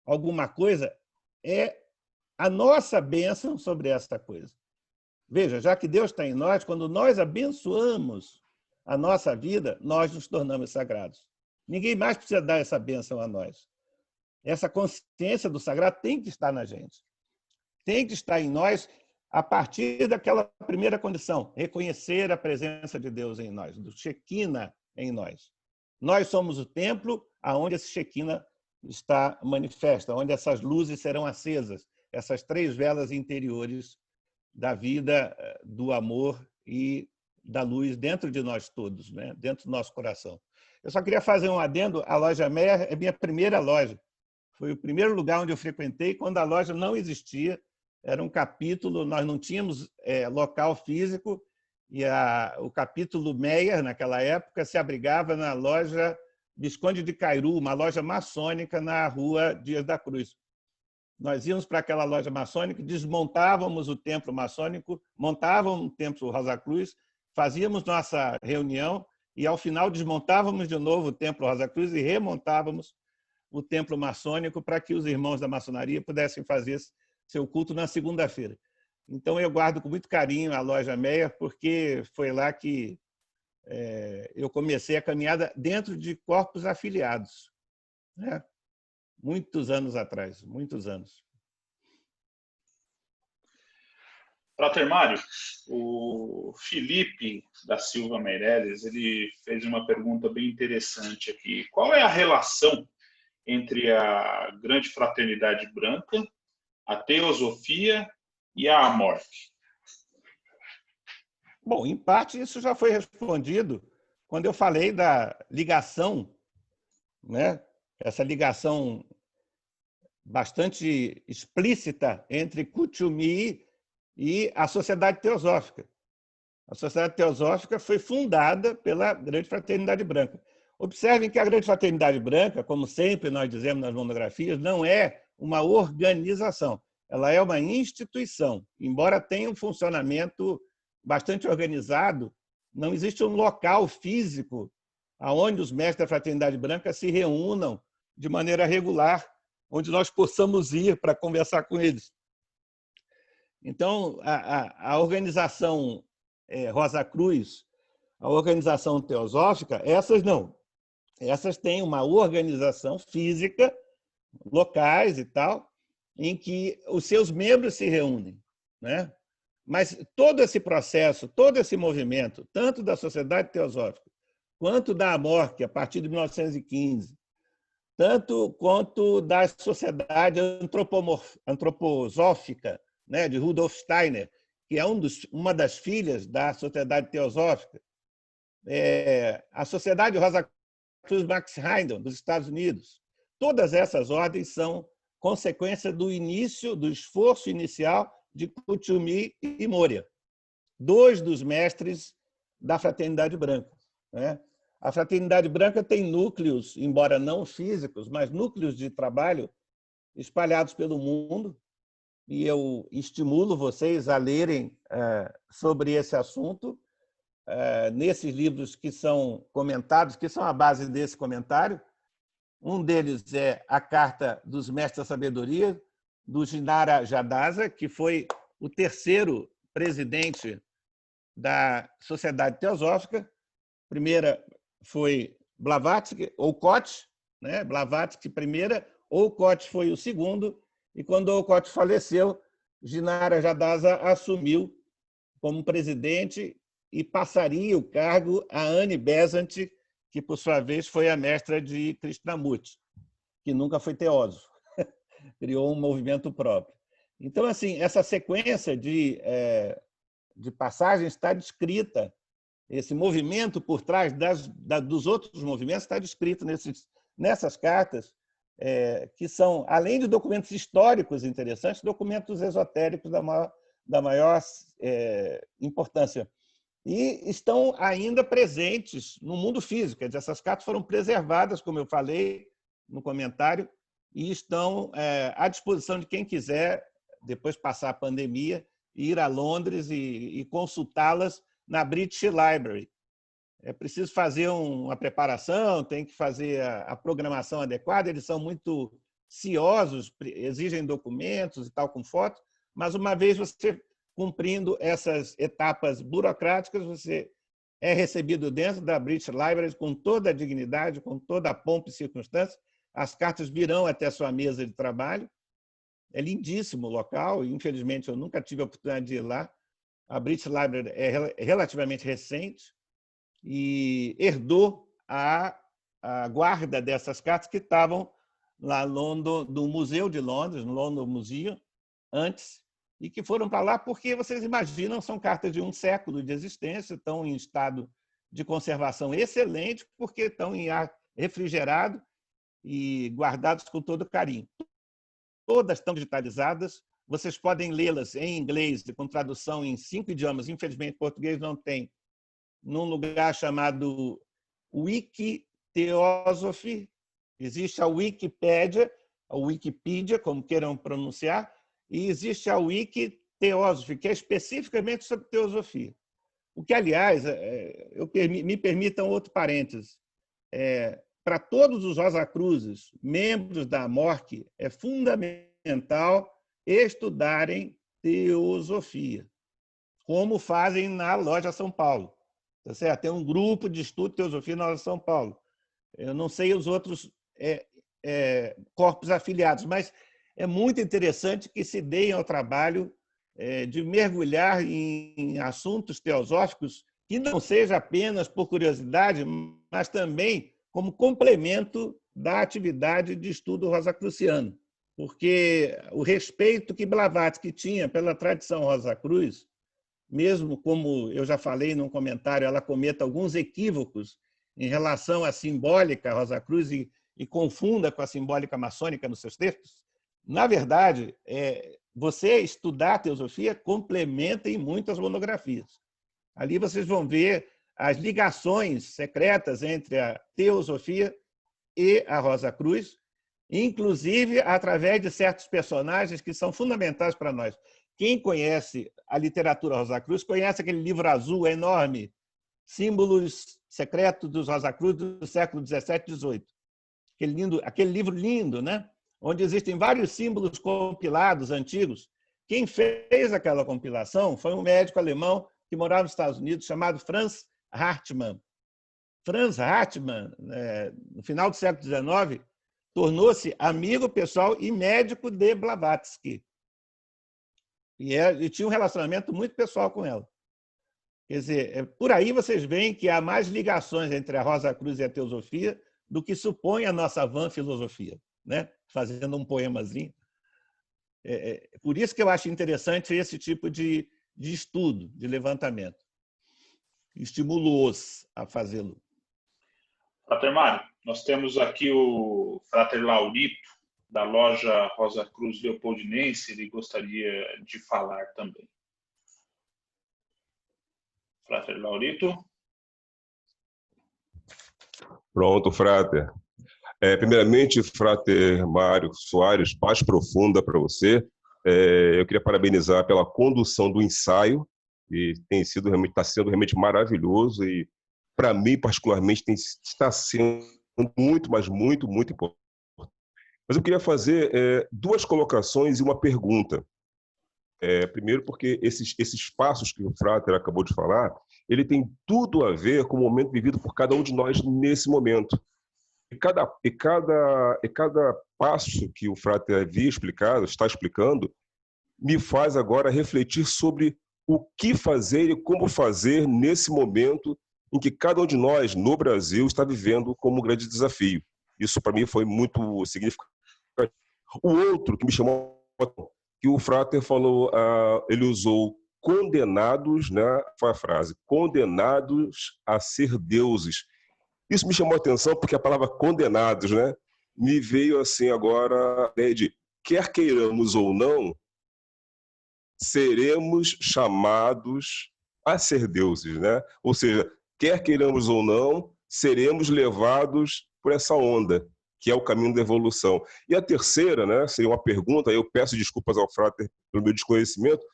alguma coisa é a nossa bênção sobre essa coisa. Veja, já que Deus está em nós, quando nós abençoamos a nossa vida, nós nos tornamos sagrados. Ninguém mais precisa dar essa bênção a nós. Essa consciência do sagrado tem que estar na gente. Tem que estar em nós a partir daquela primeira condição, reconhecer a presença de Deus em nós, do Shekinah em nós. Nós somos o templo aonde esse Shekinah está manifesta, onde essas luzes serão acesas, essas 3 velas interiores da vida, do amor e da luz dentro de nós todos, né? Dentro do nosso coração. Eu só queria fazer um adendo, a loja Meia é minha primeira loja. Foi o primeiro lugar onde eu frequentei quando a loja não existia, era um capítulo, nós não tínhamos local físico, e o capítulo Meia, naquela época, se abrigava na loja Visconde de Cairu, uma loja maçônica na rua Dias da Cruz. Nós íamos para aquela loja maçônica, desmontávamos o templo maçônico, montávamos o templo Rosa Cruz, fazíamos nossa reunião e, ao final, desmontávamos de novo o templo Rosa Cruz e remontávamos o templo maçônico para que os irmãos da maçonaria pudessem fazer seu culto na segunda-feira. Então, eu guardo com muito carinho a loja Meia, porque foi lá que eu comecei a caminhada dentro de corpos afiliados, né? Muitos anos atrás, muitos anos. Frater Mário, o Felipe da Silva Meirelles, ele fez uma pergunta bem interessante aqui. Qual é a relação entre a Grande Fraternidade Branca, a Teosofia e a Amorque? Bom, em parte isso já foi respondido quando eu falei da ligação, né? Essa ligação bastante explícita entre Kuthumi e a Sociedade Teosófica. A Sociedade Teosófica foi fundada pela Grande Fraternidade Branca. Observem que a Grande Fraternidade Branca, como sempre nós dizemos nas monografias, não é uma organização, ela é uma instituição. Embora tenha um funcionamento bastante organizado, não existe um local físico onde os mestres da Fraternidade Branca se reúnam de maneira regular, onde nós possamos ir para conversar com eles. Então, a organização Rosa Cruz, a organização teosófica, essas não. Essas têm uma organização física, locais e tal, em que os seus membros se reúnem, né? Mas todo esse processo, todo esse movimento, tanto da Sociedade Teosófica quanto da Amorque, a partir de 1915, tanto quanto da Sociedade Antroposófica, né, de Rudolf Steiner, que é uma das filhas da Sociedade Teosófica, a Sociedade Rosa Cruz Max Heindel, dos Estados Unidos. Todas essas ordens são consequência do início, do esforço inicial de Kuthumi e Moria, 2 dos mestres da Fraternidade Branca, né? A Fraternidade Branca tem núcleos, embora não físicos, mas núcleos de trabalho espalhados pelo mundo, e eu estimulo vocês a lerem sobre esse assunto nesses livros que são comentados, que são a base desse comentário. Um deles é a Carta dos Mestres da Sabedoria, do Jinara Jadasa, que foi o 3º presidente da Sociedade Teosófica. Primeira foi Blavatsky, Olcott, né? Blavatsky primeira, Olcott foi o 2º, e quando Olcott faleceu, Jinara Jadasa assumiu como presidente e passaria o cargo a Anne Besant, que, por sua vez, foi a mestra de Krishnamurti, que nunca foi teósofo, criou um movimento próprio. Então, assim, essa sequência de passagens está descrita, esse movimento por trás dos outros movimentos está descrito nessas cartas, que são, além de documentos históricos interessantes, documentos esotéricos da maior importância. E estão ainda presentes no mundo físico. Quer dizer, essas cartas foram preservadas, como eu falei no comentário, e estão à disposição de quem quiser, depois passar a pandemia, ir a Londres e consultá-las na British Library. É preciso fazer uma preparação, tem que fazer a programação adequada, eles são muito ciosos, exigem documentos e tal, com fotos, mas uma vez você cumprindo essas etapas burocráticas, você é recebido dentro da British Library com toda a dignidade, com toda a pompa e circunstância. As cartas virão até a sua mesa de trabalho. É lindíssimo o local, e infelizmente eu nunca tive a oportunidade de ir lá. A British Library é relativamente recente e herdou a guarda dessas cartas que estavam lá no Museu de Londres, no London Museum, antes, e que foram para lá porque, vocês imaginam, são cartas de 1 século de existência, estão em estado de conservação excelente, porque estão em ar refrigerado e guardados com todo carinho. Todas estão digitalizadas, vocês podem lê-las em inglês, com tradução em 5 idiomas, infelizmente português não tem, num lugar chamado Wikitheosophy. Existe a Wikipédia, a Wikipedia, como queiram pronunciar, e existe a Wikitheosophy, que é especificamente sobre teosofia. O que, aliás, me permitam outro parênteses, para todos os Rosacruzes, membros da MORC, é fundamental estudarem teosofia, como fazem na Loja São Paulo. Tá certo? Tem um grupo de estudo de teosofia na Loja São Paulo. Eu não sei os outros corpos afiliados, mas é muito interessante que se deem ao trabalho de mergulhar em assuntos teosóficos que não seja apenas por curiosidade, mas também como complemento da atividade de estudo rosacruciano. Porque o respeito que Blavatsky tinha pela tradição Rosacruz, mesmo como eu já falei num comentário, ela cometa alguns equívocos em relação à simbólica Rosacruz e confunda com a simbólica maçônica nos seus textos, na verdade, você estudar a teosofia complementa em muitas monografias. Ali vocês vão ver as ligações secretas entre a teosofia e a Rosacruz, inclusive através de certos personagens que são fundamentais para nós. Quem conhece a literatura Rosacruz conhece aquele livro azul enorme, Símbolos Secretos dos Rosacruz do século XVII e XVIII. Aquele livro lindo, né? Onde existem vários símbolos compilados antigos. Quem fez aquela compilação foi um médico alemão que morava nos Estados Unidos, chamado Franz Hartmann. Franz Hartmann, no final do século XIX, tornou-se amigo pessoal e médico de Blavatsky. E tinha um relacionamento muito pessoal com ela. Quer dizer, por aí vocês veem que há mais ligações entre a Rosacruz e a teosofia do que supõe a nossa vã filosofia, né? Fazendo um poemazinho. Por isso que eu acho interessante esse tipo de estudo, de levantamento. Estimulo-os a fazê-lo. Frater Mário, nós temos aqui o Frater Laurito, da loja Rosacruz Leopoldinense, ele gostaria de falar também. Frater Laurito. Pronto, Frater. Primeiramente, Frater Mário Soares, paz profunda para você. Eu queria parabenizar pela condução do ensaio, que está sendo realmente maravilhoso e, para mim, particularmente, está sendo muito, mas muito, muito importante. Mas eu queria fazer 2 colocações e uma pergunta. Primeiro, porque esses passos que o Frater acabou de falar, ele tem tudo a ver com o momento vivido por cada um de nós nesse momento. E cada passo que o Frater está explicando, me faz agora refletir sobre o que fazer e como fazer nesse momento em que cada um de nós, no Brasil, está vivendo como um grande desafio. Isso, para mim, foi muito significativo. O outro que me chamou a atenção, que o Frater falou, ele usou condenados, né? Foi a frase, condenados a ser deuses. Isso me chamou a atenção porque a palavra condenados, né, me veio assim agora, né, de quer queiramos ou não, seremos chamados a ser deuses, né? Ou seja, quer queiramos ou não, seremos levados por essa onda, que é o caminho da evolução. E a terceira, né, seria uma pergunta, eu peço desculpas ao Frater pelo meu desconhecimento,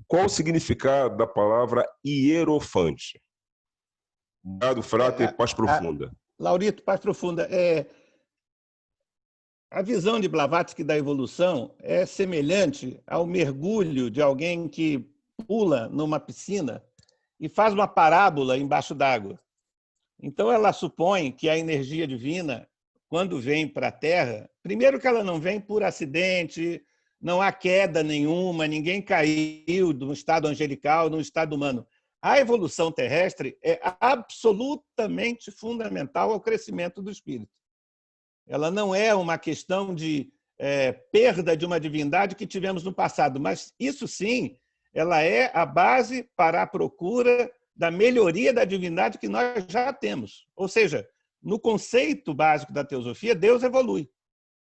qual o significado da palavra hierofante? Obrigado, Frater, paz profunda. Laurito, paz profunda. A visão de Blavatsky da evolução é semelhante ao mergulho de alguém que pula numa piscina e faz uma parábola embaixo d'água. Então, ela supõe que a energia divina, quando vem para a Terra, primeiro que ela não vem por acidente, não há queda nenhuma, ninguém caiu de um estado angelical num estado humano. A evolução terrestre é absolutamente fundamental ao crescimento do espírito. Ela não é uma questão de perda de uma divindade que tivemos no passado, mas isso sim, ela é a base para a procura da melhoria da divindade que nós já temos. Ou seja, no conceito básico da teosofia, Deus evolui.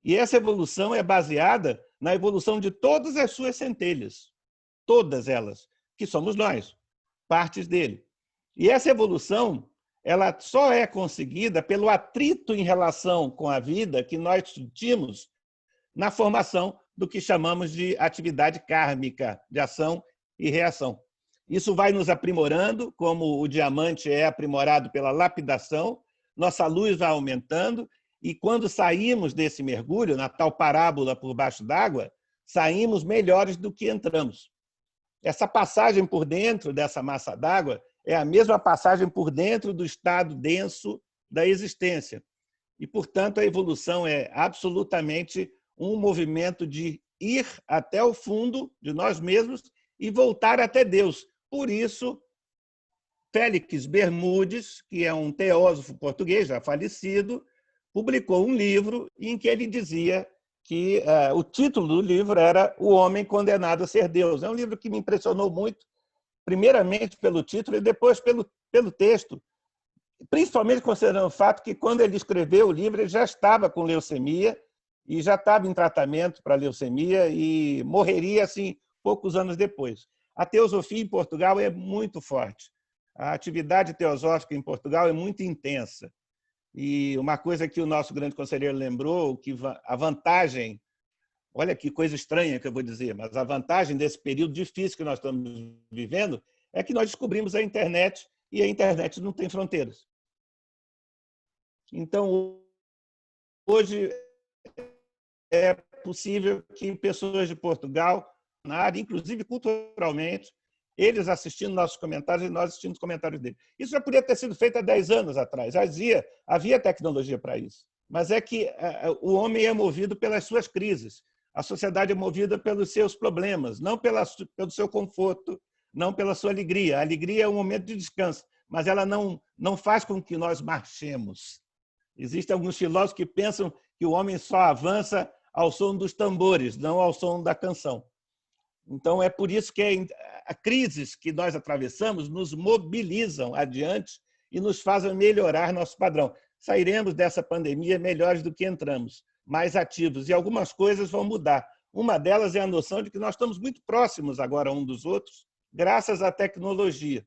E essa evolução é baseada na evolução de todas as suas centelhas, todas elas, que somos nós, partes dele. E essa evolução, ela só é conseguida pelo atrito em relação com a vida que nós sentimos na formação do que chamamos de atividade kármica, de ação e reação. Isso vai nos aprimorando, como o diamante é aprimorado pela lapidação, nossa luz vai aumentando, e quando saímos desse mergulho, na tal parábola por baixo d'água, saímos melhores do que entramos. Essa passagem por dentro dessa massa d'água é a mesma passagem por dentro do estado denso da existência. E, portanto, a evolução é absolutamente um movimento de ir até o fundo de nós mesmos e voltar até Deus. Por isso, Félix Bermudes, que é um teósofo português já falecido, publicou um livro em que ele dizia que o título do livro era O Homem Condenado a Ser Deus. É um livro que me impressionou muito, primeiramente pelo título e depois pelo texto, principalmente considerando o fato que, quando ele escreveu o livro, ele já estava com leucemia e já estava em tratamento para leucemia e morreria assim poucos anos depois. A teosofia em Portugal é muito forte. A atividade teosófica em Portugal é muito intensa. E uma coisa que o nosso grande conselheiro lembrou, que a vantagem, olha que coisa estranha que eu vou dizer, mas a vantagem desse período difícil que nós estamos vivendo é que nós descobrimos a internet e a internet não tem fronteiras. Então, hoje é possível que pessoas de Portugal, na área, inclusive culturalmente, eles assistindo nossos comentários e nós assistindo os comentários deles. Isso já podia ter sido feito há 10 anos atrás. Havia tecnologia para isso. Mas é que o homem é movido pelas suas crises. A sociedade é movida pelos seus problemas, não pelo seu conforto, não pela sua alegria. A alegria é um momento de descanso, mas ela não faz com que nós marchemos. Existem alguns filósofos que pensam que o homem só avança ao som dos tambores, não ao som da canção. Então, é por isso que as crises que nós atravessamos nos mobilizam adiante e nos fazem melhorar nosso padrão. Sairemos dessa pandemia melhores do que entramos, mais ativos, e algumas coisas vão mudar. Uma delas é a noção de que nós estamos muito próximos agora um dos outros, graças à tecnologia.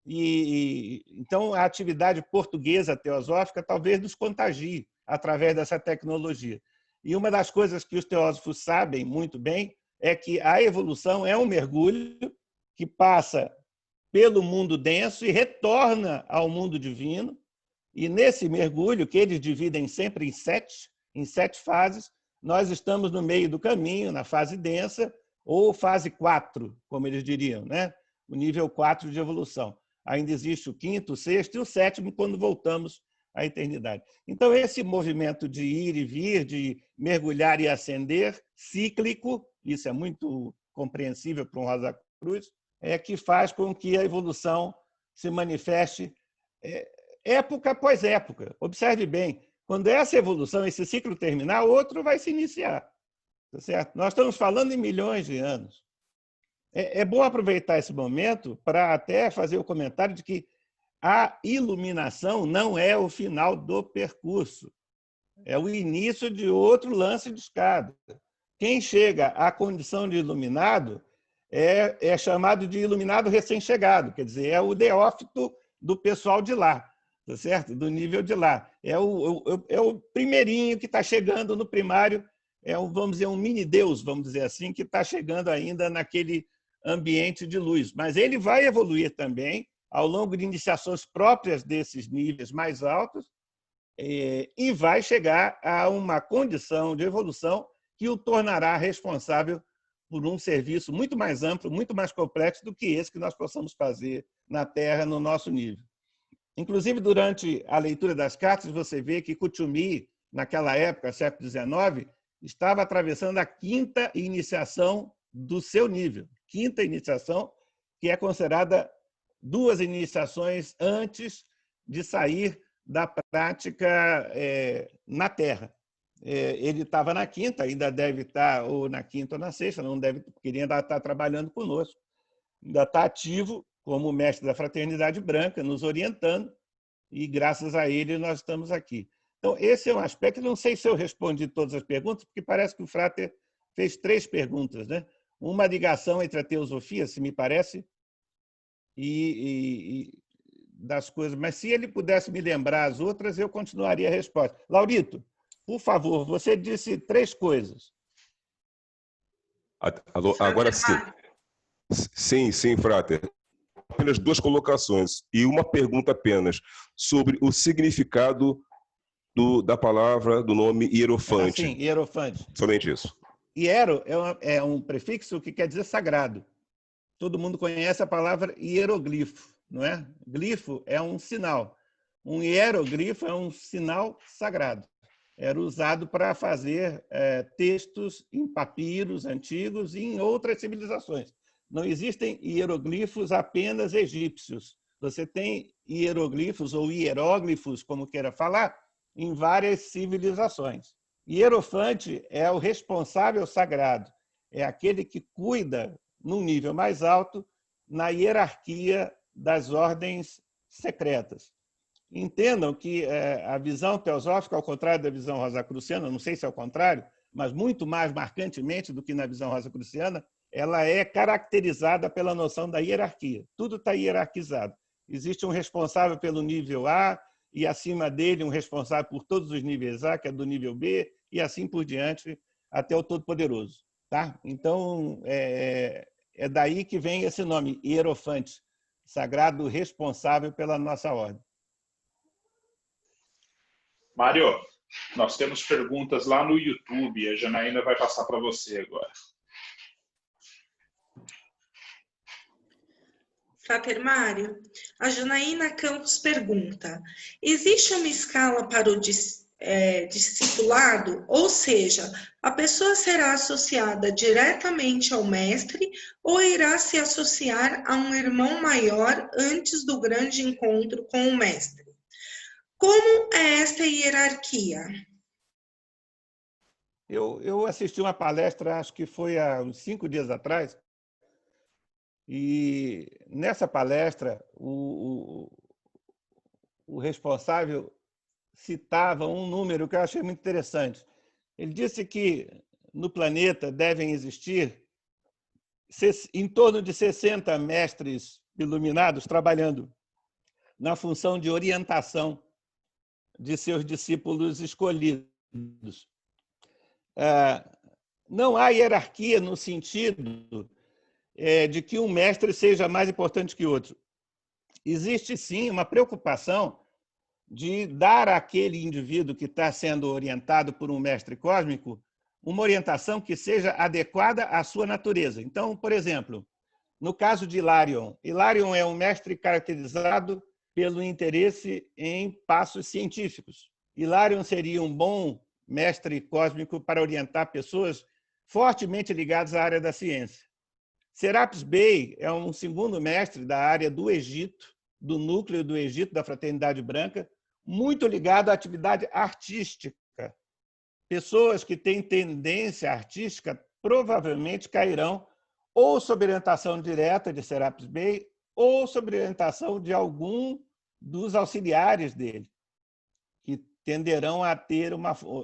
Então, a atividade portuguesa teosófica talvez nos contagie através dessa tecnologia. E uma das coisas que os teósofos sabem muito bem é que a evolução é um mergulho que passa pelo mundo denso e retorna ao mundo divino. E nesse mergulho, que eles dividem sempre em sete fases, nós estamos no meio do caminho, na fase densa, ou fase 4, como eles diriam, né? O nível 4 de evolução. Ainda existe o quinto, o sexto e o sétimo, quando voltamos à eternidade. Então, esse movimento de ir e vir, de mergulhar e ascender, cíclico, isso é muito compreensível para um Rosa Cruz, é que faz com que a evolução se manifeste época após época. Observe bem, quando essa evolução, esse ciclo terminar, outro vai se iniciar. Tá certo? Nós estamos falando em milhões de anos. É bom aproveitar esse momento para até fazer o comentário de que a iluminação não é o final do percurso, é o início de outro lance de escada. Quem chega à condição de iluminado é chamado de iluminado recém-chegado, quer dizer, é o neófito do pessoal de lá, tá certo? Do nível de lá. É o primeirinho que está chegando no primário, vamos dizer, um mini-deus, vamos dizer assim, que está chegando ainda naquele ambiente de luz. Mas ele vai evoluir também ao longo de iniciações próprias desses níveis mais altos, e vai chegar a uma condição de evolução que o tornará responsável por um serviço muito mais amplo, muito mais complexo do que esse que nós possamos fazer na Terra, no nosso nível. Inclusive, durante a leitura das cartas, você vê que Kuthumi, naquela época, século XIX, estava atravessando a 5ª iniciação do seu nível. 5ª iniciação, que é considerada 2 iniciações antes de sair da prática na Terra. Ele estava na 5ª, ainda deve estar ou na 5ª ou na 6ª, não deve, porque ele ainda está trabalhando conosco. Ainda está ativo como mestre da Fraternidade Branca, nos orientando, e graças a ele nós estamos aqui. Então, esse é um aspecto, não sei se eu respondi todas as perguntas, porque parece que o Frater fez 3 perguntas, né? Uma ligação entre a teosofia, se me parece, e das coisas. Mas se ele pudesse me lembrar as outras, eu continuaria a resposta. Laurito, por favor, você disse 3 coisas. Alô, agora sim. Sim, Frater. Apenas 2 colocações e uma pergunta apenas sobre o significado da palavra, do nome hierofante. Sim, hierofante. Somente isso. Hiero é um prefixo que quer dizer sagrado. Todo mundo conhece a palavra hieroglifo, não é? Glifo é um sinal. Um hieroglifo é um sinal sagrado. Era usado para fazer textos em papiros antigos e em outras civilizações. Não existem hieroglifos apenas egípcios. Você tem hieroglifos ou hieróglifos, como queira falar, em várias civilizações. Hierofante é o responsável sagrado, é aquele que cuida, num nível mais alto, na hierarquia das ordens secretas. Entendam que a visão teosófica, ao contrário da visão rosacruciana, não sei se é o contrário, mas muito mais marcantemente do que na visão rosacruciana, ela é caracterizada pela noção da hierarquia. Tudo está hierarquizado. Existe um responsável pelo nível A e, acima dele, um responsável por todos os níveis A, que é do nível B, e assim por diante, até o Todo-Poderoso. Tá? Então, é daí que vem esse nome, hierofante, sagrado responsável pela nossa ordem. Mário, nós temos perguntas lá no YouTube. A Janaína vai passar para você agora. Frater Mário, a Janaína Campos pergunta: existe uma escala para o discipulado? Ou seja, a pessoa será associada diretamente ao mestre ou irá se associar a um irmão maior antes do grande encontro com o mestre? Como é esta hierarquia? Eu assisti uma palestra, acho que foi há uns 5 dias atrás, e nessa palestra o responsável citava um número que eu achei muito interessante. Ele disse que no planeta devem existir em torno de 60 mestres iluminados trabalhando na função de orientação de seus discípulos escolhidos. Não há hierarquia no sentido de que um mestre seja mais importante que outro. Existe, sim, uma preocupação de dar àquele indivíduo que está sendo orientado por um mestre cósmico uma orientação que seja adequada à sua natureza. Então, por exemplo, no caso de Hilarion, Hilarion é um mestre caracterizado pelo interesse em passos científicos. Hilarion seria um bom mestre cósmico para orientar pessoas fortemente ligadas à área da ciência. Serapis Bey é um segundo mestre da área do Egito, do núcleo do Egito, da Fraternidade Branca, muito ligado à atividade artística. Pessoas que têm tendência artística provavelmente cairão ou sob orientação direta de Serapis Bey ou sob orientação de algum dos auxiliares dele, que tenderão a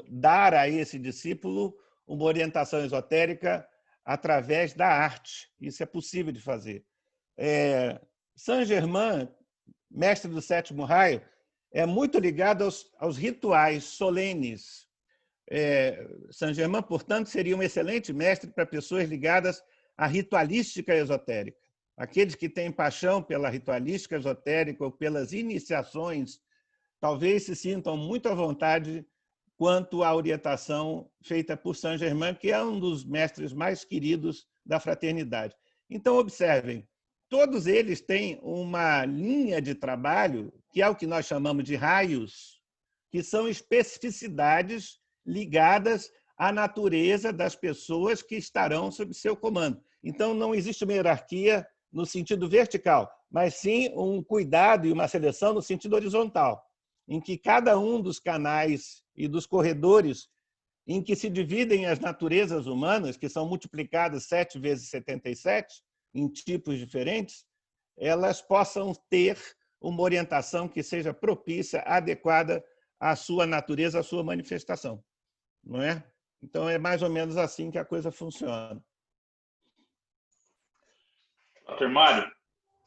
dar a esse discípulo uma orientação esotérica através da arte. Isso é possível de fazer. Saint-Germain, mestre do 7º raio, é muito ligado aos rituais solenes. Saint-Germain, portanto, seria um excelente mestre para pessoas ligadas à ritualística esotérica. Aqueles que têm paixão pela ritualística esotérica ou pelas iniciações talvez se sintam muito à vontade quanto à orientação feita por Saint-Germain, que é um dos mestres mais queridos da fraternidade. Então, observem, todos eles têm uma linha de trabalho, que é o que nós chamamos de raios, que são especificidades ligadas à natureza das pessoas que estarão sob seu comando. Então, não existe uma hierarquia no sentido vertical, mas sim um cuidado e uma seleção no sentido horizontal, em que cada um dos canais e dos corredores em que se dividem as naturezas humanas, que são multiplicadas 7 vezes 77, em tipos diferentes, elas possam ter uma orientação que seja propícia, adequada à sua natureza, à sua manifestação. Não é? Então, é mais ou menos assim que a coisa funciona. Frater Mário,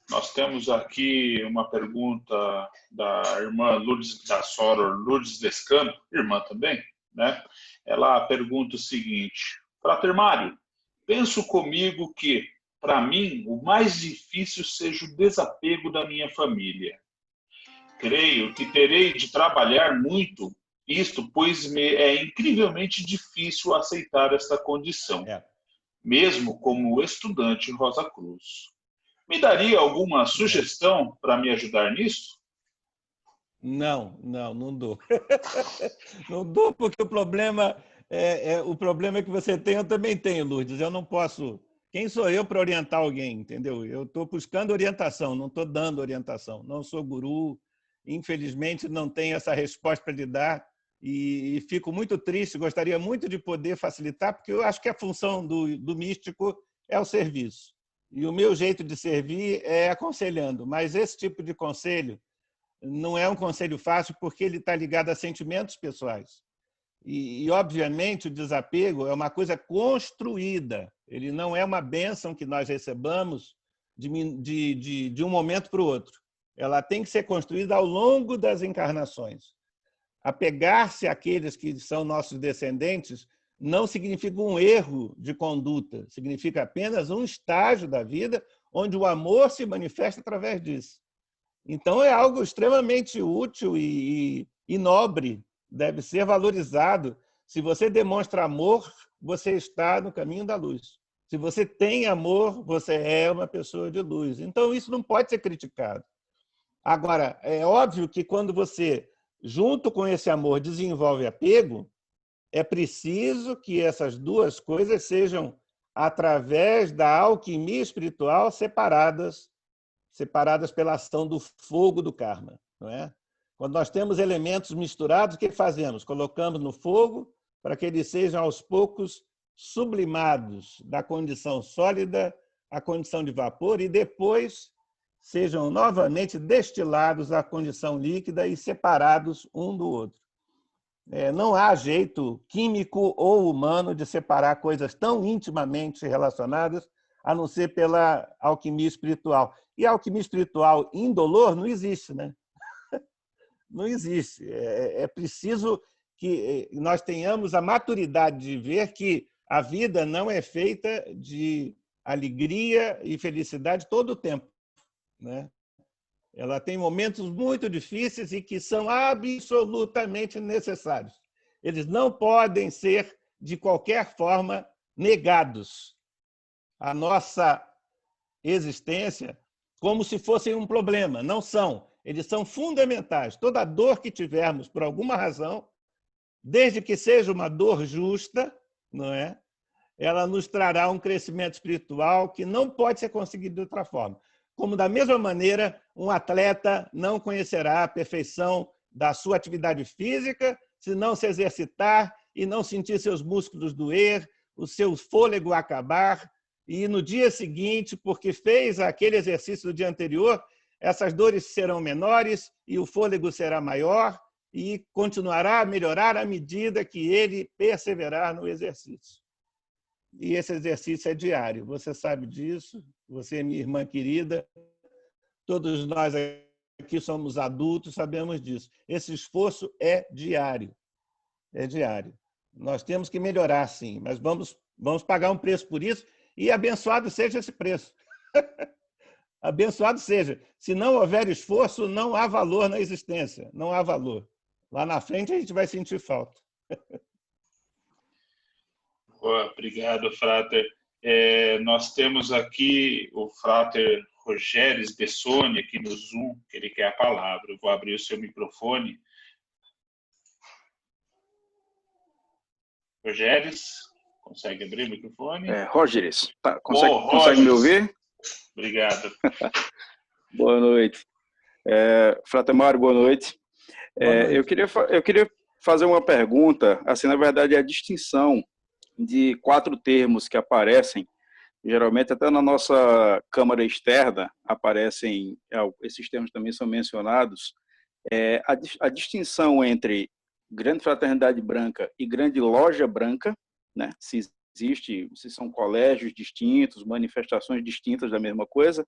nós temos aqui uma pergunta da irmã Lourdes, da Soror Lourdes Descampo, irmã também, né? Ela pergunta o seguinte: Frater Mário, penso comigo que, para mim, o mais difícil seja o desapego da minha família. Creio que terei de trabalhar muito isto, pois me é incrivelmente difícil aceitar esta condição, mesmo como estudante Rosa Cruz. Me daria alguma sugestão para me ajudar nisso? Não dou. Não dou, porque o problema é que você tem, eu também tenho, Lourdes. Eu não posso... Quem sou eu para orientar alguém, entendeu? Eu estou buscando orientação, não estou dando orientação. Não sou guru, infelizmente não tenho essa resposta para lhe dar e fico muito triste, gostaria muito de poder facilitar, porque eu acho que a função do místico é o serviço. E o meu jeito de servir é aconselhando, mas esse tipo de conselho não é um conselho fácil porque ele está ligado a sentimentos pessoais. E, obviamente, o desapego é uma coisa construída. Ele não é uma bênção que nós recebamos de um momento para o outro. Ela tem que ser construída ao longo das encarnações. Apegar-se àqueles que são nossos descendentes não significa um erro de conduta, significa apenas um estágio da vida onde o amor se manifesta através disso. Então, é algo extremamente útil e nobre, deve ser valorizado. Se você demonstra amor, você está no caminho da luz. Se você tem amor, você é uma pessoa de luz. Então, isso não pode ser criticado. Agora, é óbvio que quando você, junto com esse amor, desenvolve apego, é preciso que essas duas coisas sejam, através da alquimia espiritual, separadas pela ação do fogo do karma. Não é? Quando nós temos elementos misturados, o que fazemos? Colocamos no fogo para que eles sejam, aos poucos, sublimados da condição sólida à condição de vapor e depois sejam novamente destilados à condição líquida e separados um do outro. Não há jeito químico ou humano de separar coisas tão intimamente relacionadas, a não ser pela alquimia espiritual. E a alquimia espiritual indolor não existe, né? Não existe. É preciso que nós tenhamos a maturidade de ver que a vida não é feita de alegria e felicidade todo o tempo, né? Ela tem momentos muito difíceis e que são absolutamente necessários. Eles não podem ser, de qualquer forma, negados. A nossa existência como se fossem um problema. Não são. Eles são fundamentais. Toda dor que tivermos, por alguma razão, desde que seja uma dor justa, não é? Ela nos trará um crescimento espiritual que não pode ser conseguido de outra forma. Como, da mesma maneira, um atleta não conhecerá a perfeição da sua atividade física se não se exercitar e não sentir seus músculos doer, o seu fôlego acabar, e no dia seguinte, porque fez aquele exercício do dia anterior, essas dores serão menores e o fôlego será maior e continuará a melhorar à medida que ele perseverar no exercício. E esse exercício é diário, você sabe disso, você é minha irmã querida, todos nós aqui somos adultos, sabemos disso. Esse esforço é diário, é diário. Nós temos que melhorar, sim, mas vamos pagar um preço por isso e abençoado seja esse preço. Abençoado seja. Se não houver esforço, não há valor na existência. Não há valor. Lá na frente a gente vai sentir falta. Obrigado, Frater. Nós temos aqui o Frater Rogério de Sônia aqui no Zoom, que ele quer a palavra. Eu vou abrir o seu microfone. Rogério, consegue abrir o microfone? Rogério, tá, consegue me ouvir? Obrigado. Boa noite. Frater Mário, boa noite. Eu queria fazer uma pergunta, assim, na verdade, a distinção de 4 termos que aparecem, geralmente até na nossa Câmara Externa aparecem, esses termos também são mencionados, a distinção entre Grande Fraternidade Branca e Grande Loja Branca, né? Se são colégios distintos, manifestações distintas da mesma coisa,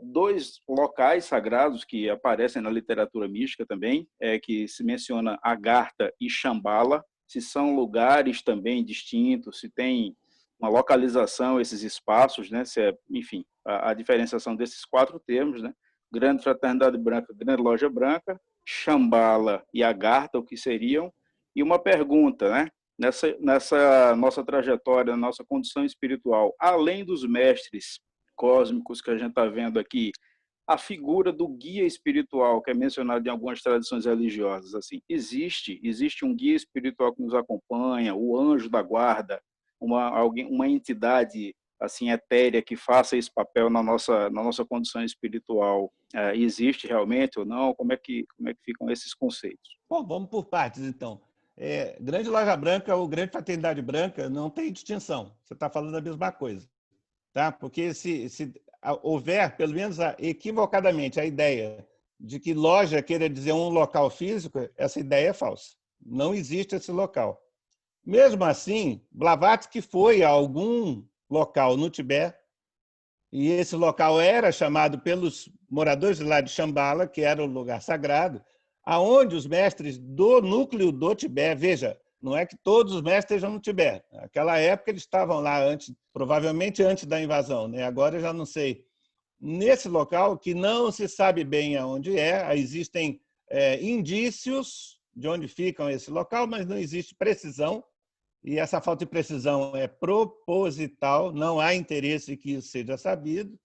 2 locais sagrados que aparecem na literatura mística também, que se menciona Agartha e Shambhala, se são lugares também distintos, se tem uma localização, esses espaços, né? Enfim, a diferenciação desses 4 termos, né? Grande Fraternidade Branca, Grande Loja Branca, Shambhala e Agartha, o que seriam? E uma pergunta, né? Nessa nossa trajetória, na nossa condição espiritual, além dos mestres cósmicos que a gente está vendo aqui, a figura do guia espiritual, que é mencionado em algumas tradições religiosas, assim, existe um guia espiritual que nos acompanha, o anjo da guarda, uma entidade assim etérea que faça esse papel na nossa condição espiritual, existe realmente ou não? Como é que ficam esses conceitos? Bom, vamos por partes, então. Grande Loja Branca ou Grande Fraternidade Branca não tem distinção. Você está falando a mesma coisa. Tá? Porque se houver, pelo menos equivocadamente, a ideia de que loja queira dizer um local físico, essa ideia é falsa. Não existe esse local. Mesmo assim, Blavatsky foi a algum local no Tibete, e esse local era chamado pelos moradores de lá de Shambhala, que era o lugar sagrado, aonde os mestres do núcleo do Tibete, veja, não é que todos os mestres estejam no Tibete. Naquela época eles estavam lá antes, provavelmente antes da invasão, né? Agora eu já não sei. Nesse local, que não se sabe bem aonde existem indícios de onde ficam esse local, mas não existe precisão, e essa falta de precisão é proposital, não há interesse que isso seja sabido,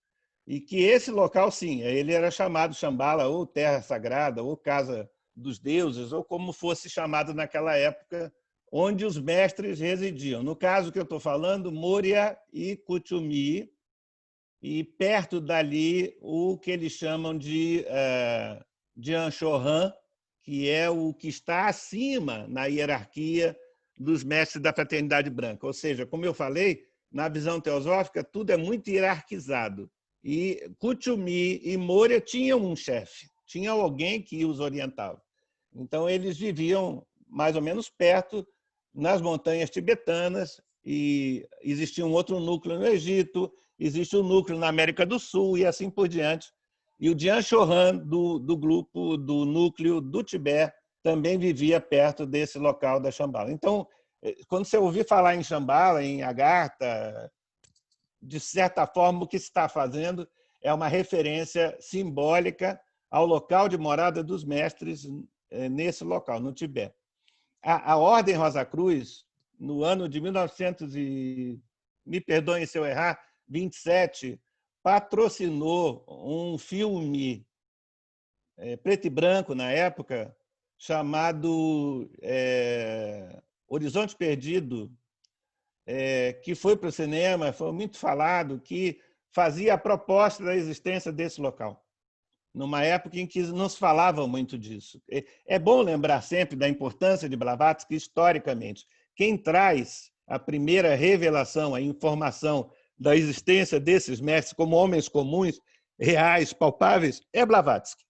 e que esse local, sim, ele era chamado Shambhala, ou Terra Sagrada, ou Casa dos Deuses, ou como fosse chamado naquela época, onde os mestres residiam. No caso que eu estou falando, Moria e Kuthumi, e perto dali o que eles chamam de Anshohan, que é o que está acima na hierarquia dos mestres da Fraternidade Branca. Ou seja, como eu falei, na visão teosófica, tudo é muito hierarquizado. E Kuthumi e Moria tinham um chefe, tinha alguém que os orientava. Então, eles viviam mais ou menos perto, nas montanhas tibetanas, e existia um outro núcleo no Egito, existe um núcleo na América do Sul, e assim por diante. E o Jian Shohan, do grupo, do núcleo do Tibete, também vivia perto desse local da Shambhala. Então, quando você ouvir falar em Shambhala, em Agartha, de certa forma, o que se está fazendo é uma referência simbólica ao local de morada dos mestres nesse local, no Tibete. A Ordem Rosa Cruz, no ano de 1900, me perdoem se eu errar, 27, patrocinou um filme preto e branco, na época, chamado Horizonte Perdido, que foi para o cinema, foi muito falado, que fazia a proposta da existência desse local, numa época em que não se falava muito disso. É bom lembrar sempre da importância de Blavatsky historicamente. Quem traz a primeira revelação, a informação da existência desses mestres como homens comuns, reais, palpáveis, é Blavatsky.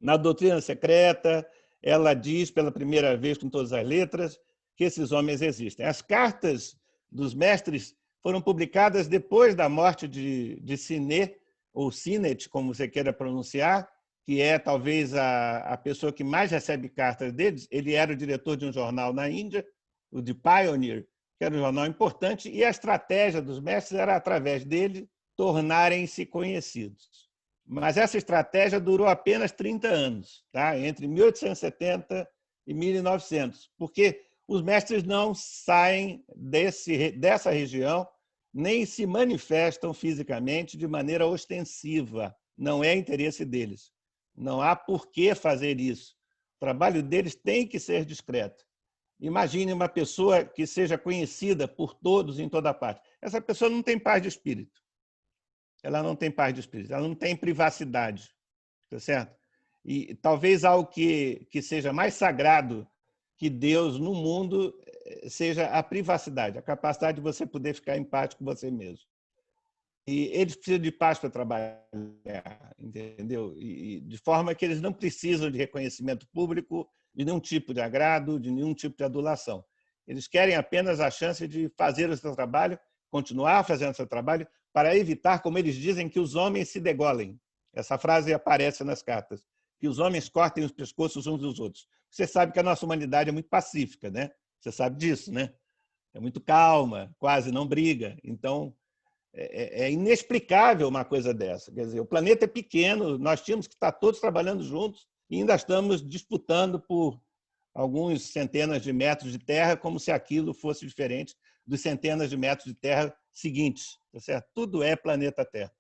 Na Doutrina Secreta, ela diz pela primeira vez, com todas as letras, que esses homens existem. As cartas dos mestres foram publicadas depois da morte de Siné, ou Sinet, como você queira pronunciar, que é talvez a pessoa que mais recebe cartas deles. Ele era o diretor de um jornal na Índia, o de Pioneer, que era um jornal importante, e a estratégia dos mestres era, através dele, tornarem-se conhecidos. Mas essa estratégia durou apenas 30 anos, tá? Entre 1870 e 1900, porque os mestres não saem dessa região, nem se manifestam fisicamente de maneira ostensiva. Não é interesse deles. Não há por que fazer isso. O trabalho deles tem que ser discreto. Imagine uma pessoa que seja conhecida por todos em toda parte. Essa pessoa não tem paz de espírito. Ela não tem paz de espírito, ela não tem privacidade. Tá certo? E talvez algo que seja mais sagrado que Deus no mundo seja a privacidade, a capacidade de você poder ficar em paz com você mesmo. E eles precisam de paz para trabalhar, entendeu? E de forma que eles não precisam de reconhecimento público, de nenhum tipo de agrado, de nenhum tipo de adulação. Eles querem apenas a chance de fazer o seu trabalho, continuar fazendo o seu trabalho, para evitar, como eles dizem, que os homens se degolem. Essa frase aparece nas cartas, que os homens cortem os pescoços uns dos outros. Você sabe que a nossa humanidade é muito pacífica, né? Você sabe disso, né? É muito calma, quase não briga. Então, é inexplicável uma coisa dessa. Quer dizer, o planeta é pequeno, nós tínhamos que estar todos trabalhando juntos e ainda estamos disputando por alguns centenas de metros de terra, como se aquilo fosse diferente dos centenas de metros de terra seguintes. Tá certo? Tudo é planeta Terra.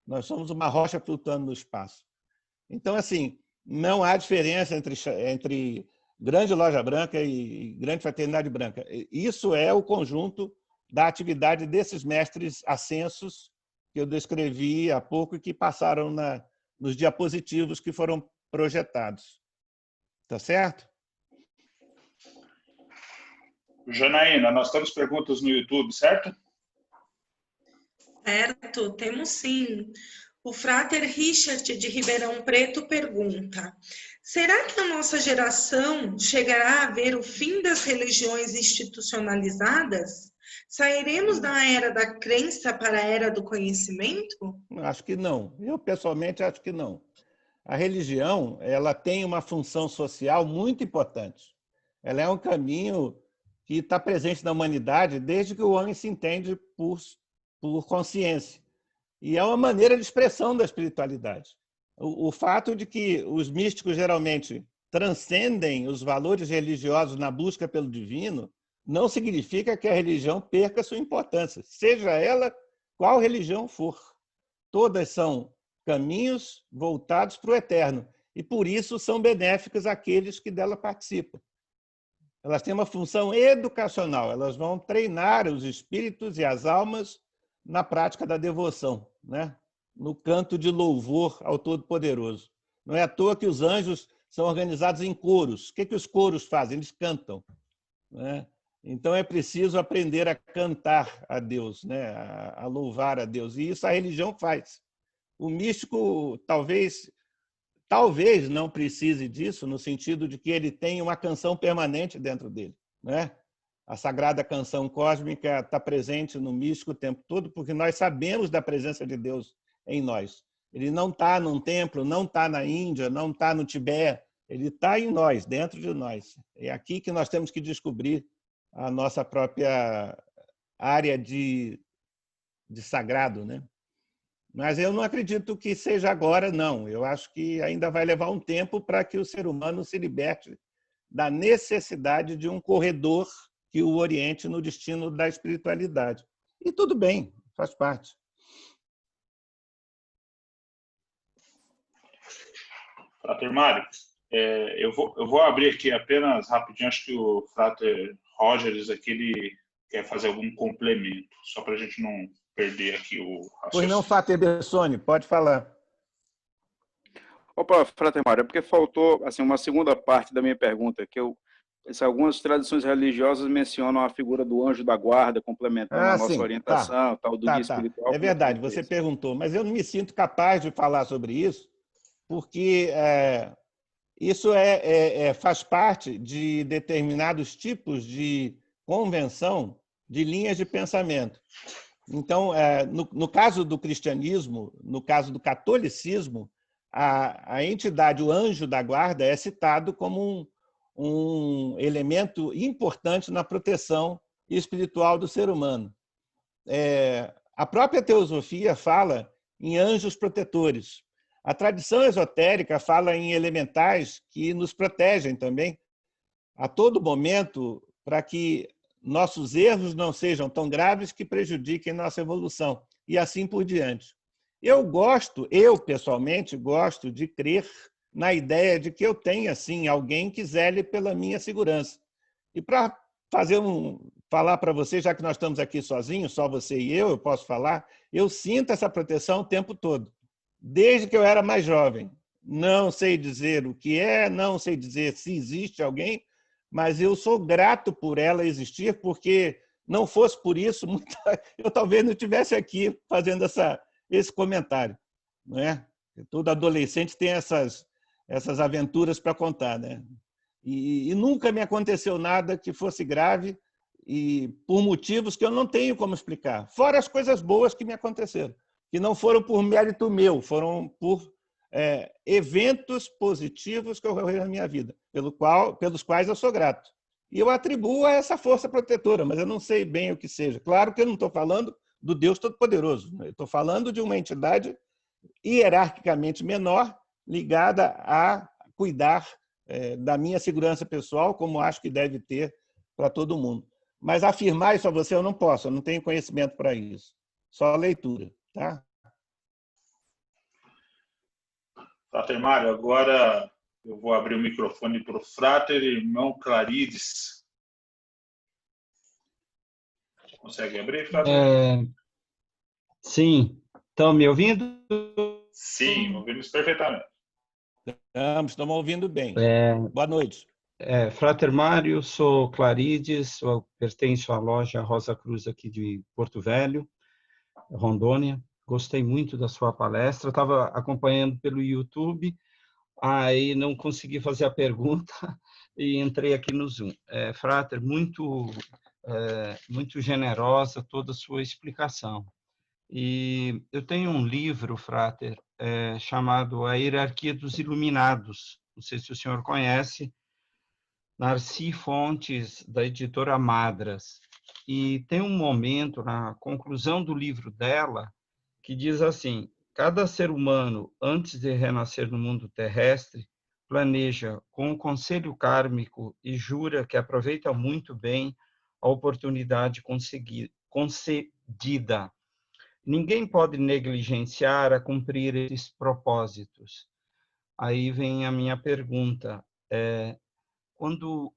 Nós somos uma rocha flutuando no espaço. Então, assim, não há diferença entre grande loja branca e grande fraternidade branca. Isso é o conjunto da atividade desses mestres ascensos que eu descrevi há pouco e que passaram nos diapositivos que foram projetados. Tá certo? Janaína, nós temos perguntas no YouTube, certo? Certo, temos sim. O Frater Richard de Ribeirão Preto pergunta: será que a nossa geração chegará a ver o fim das religiões institucionalizadas? Sairemos da era da crença para a era do conhecimento? Acho que não. Eu, pessoalmente, acho que não. A religião, ela tem uma função social muito importante. Ela é um caminho que está presente na humanidade desde que o homem se entende por consciência. E é uma maneira de expressão da espiritualidade. O fato de que os místicos geralmente transcendem os valores religiosos na busca pelo divino não significa que a religião perca sua importância, seja ela qual religião for. Todas são caminhos voltados para o eterno e, por isso, são benéficas àqueles que dela participam. Elas têm uma função educacional, elas vão treinar os espíritos e as almas na prática da devoção, né? No canto de louvor ao Todo-Poderoso. Não é à toa que os anjos são organizados em coros. O que os coros fazem? Eles cantam, né? Então é preciso aprender a cantar a Deus, né? A louvar a Deus. E isso a religião faz. O místico talvez não precise disso, no sentido de que ele tem uma canção permanente dentro dele, né? A sagrada canção cósmica está presente no místico o tempo todo, porque nós sabemos da presença de Deus em nós. Ele não está num templo, não está na Índia, não está no Tibete, ele está em nós, dentro de nós. É aqui que nós temos que descobrir a nossa própria área de sagrado, né? Mas eu não acredito que seja agora, não. Eu acho que ainda vai levar um tempo para que o ser humano se liberte da necessidade de um corredor que o oriente no destino da espiritualidade. E tudo bem, faz parte. Frater Mário, eu vou abrir aqui apenas rapidinho, acho que o Frater Rogers aqui ele quer fazer algum complemento, só para a gente não perder aqui o raciocínio. Pois não, Frater Bessoni, pode falar. Opa, Frater Mário, é porque faltou assim, uma segunda parte da minha pergunta, que algumas tradições religiosas mencionam a figura do anjo da guarda, complementando a nossa orientação, tal do guia espiritual. É verdade, você perguntou, mas eu não me sinto capaz de falar sobre isso, porque isso faz parte de determinados tipos de convenção de linhas de pensamento. Então, no caso do cristianismo, no caso do catolicismo, a entidade, o anjo da guarda, é citado como um elemento importante na proteção espiritual do ser humano. A própria teosofia fala em anjos protetores. A tradição esotérica fala em elementais que nos protegem também a todo momento para que nossos erros não sejam tão graves que prejudiquem nossa evolução, e assim por diante. Eu pessoalmente gosto de crer na ideia de que eu tenha, sim, alguém que zele pela minha segurança. E para falar para você, já que nós estamos aqui sozinhos, só você e eu posso falar, eu sinto essa proteção o tempo todo, desde que eu era mais jovem. Não sei dizer o que é, não sei dizer se existe alguém, mas eu sou grato por ela existir, porque não fosse por isso, eu talvez não estivesse aqui fazendo esse comentário. Não é? Todo adolescente tem essas aventuras para contar, né? E nunca me aconteceu nada que fosse grave, e por motivos que eu não tenho como explicar. Fora as coisas boas que me aconteceram, que não foram por mérito meu, foram por eventos positivos que ocorreram na minha vida, pelos quais eu sou grato. E eu atribuo a essa força protetora, mas eu não sei bem o que seja. Claro que eu não estou falando do Deus Todo-Poderoso, eu estou falando de uma entidade hierarquicamente menor, ligada a cuidar da minha segurança pessoal, como acho que deve ter para todo mundo. Mas afirmar isso a você eu não posso, eu não tenho conhecimento para isso. Só leitura, tá? Frater Mário, agora eu vou abrir o microfone para o Frater Irmão Clarides. Consegue abrir, Frater? Sim. Estão me ouvindo? Sim, ouvimos perfeitamente. Estamos ouvindo bem. Boa noite. Frater Mário, sou Clarides, pertenço à loja Rosa Cruz aqui de Porto Velho, Rondônia. Gostei muito da sua palestra, estava acompanhando pelo YouTube, aí não consegui fazer a pergunta e entrei aqui no Zoom. Frater, muito generosa toda a sua explicação. E eu tenho um livro, Frater, chamado A Hierarquia dos Iluminados, não sei se o senhor conhece, Narci Fontes, da editora Madras. E tem um momento, na conclusão do livro dela, que diz assim: cada ser humano, antes de renascer no mundo terrestre, planeja com o conselho kármico e jura que aproveita muito bem a oportunidade concedida. Ninguém pode negligenciar a cumprir esses propósitos. Aí vem a minha pergunta. Quando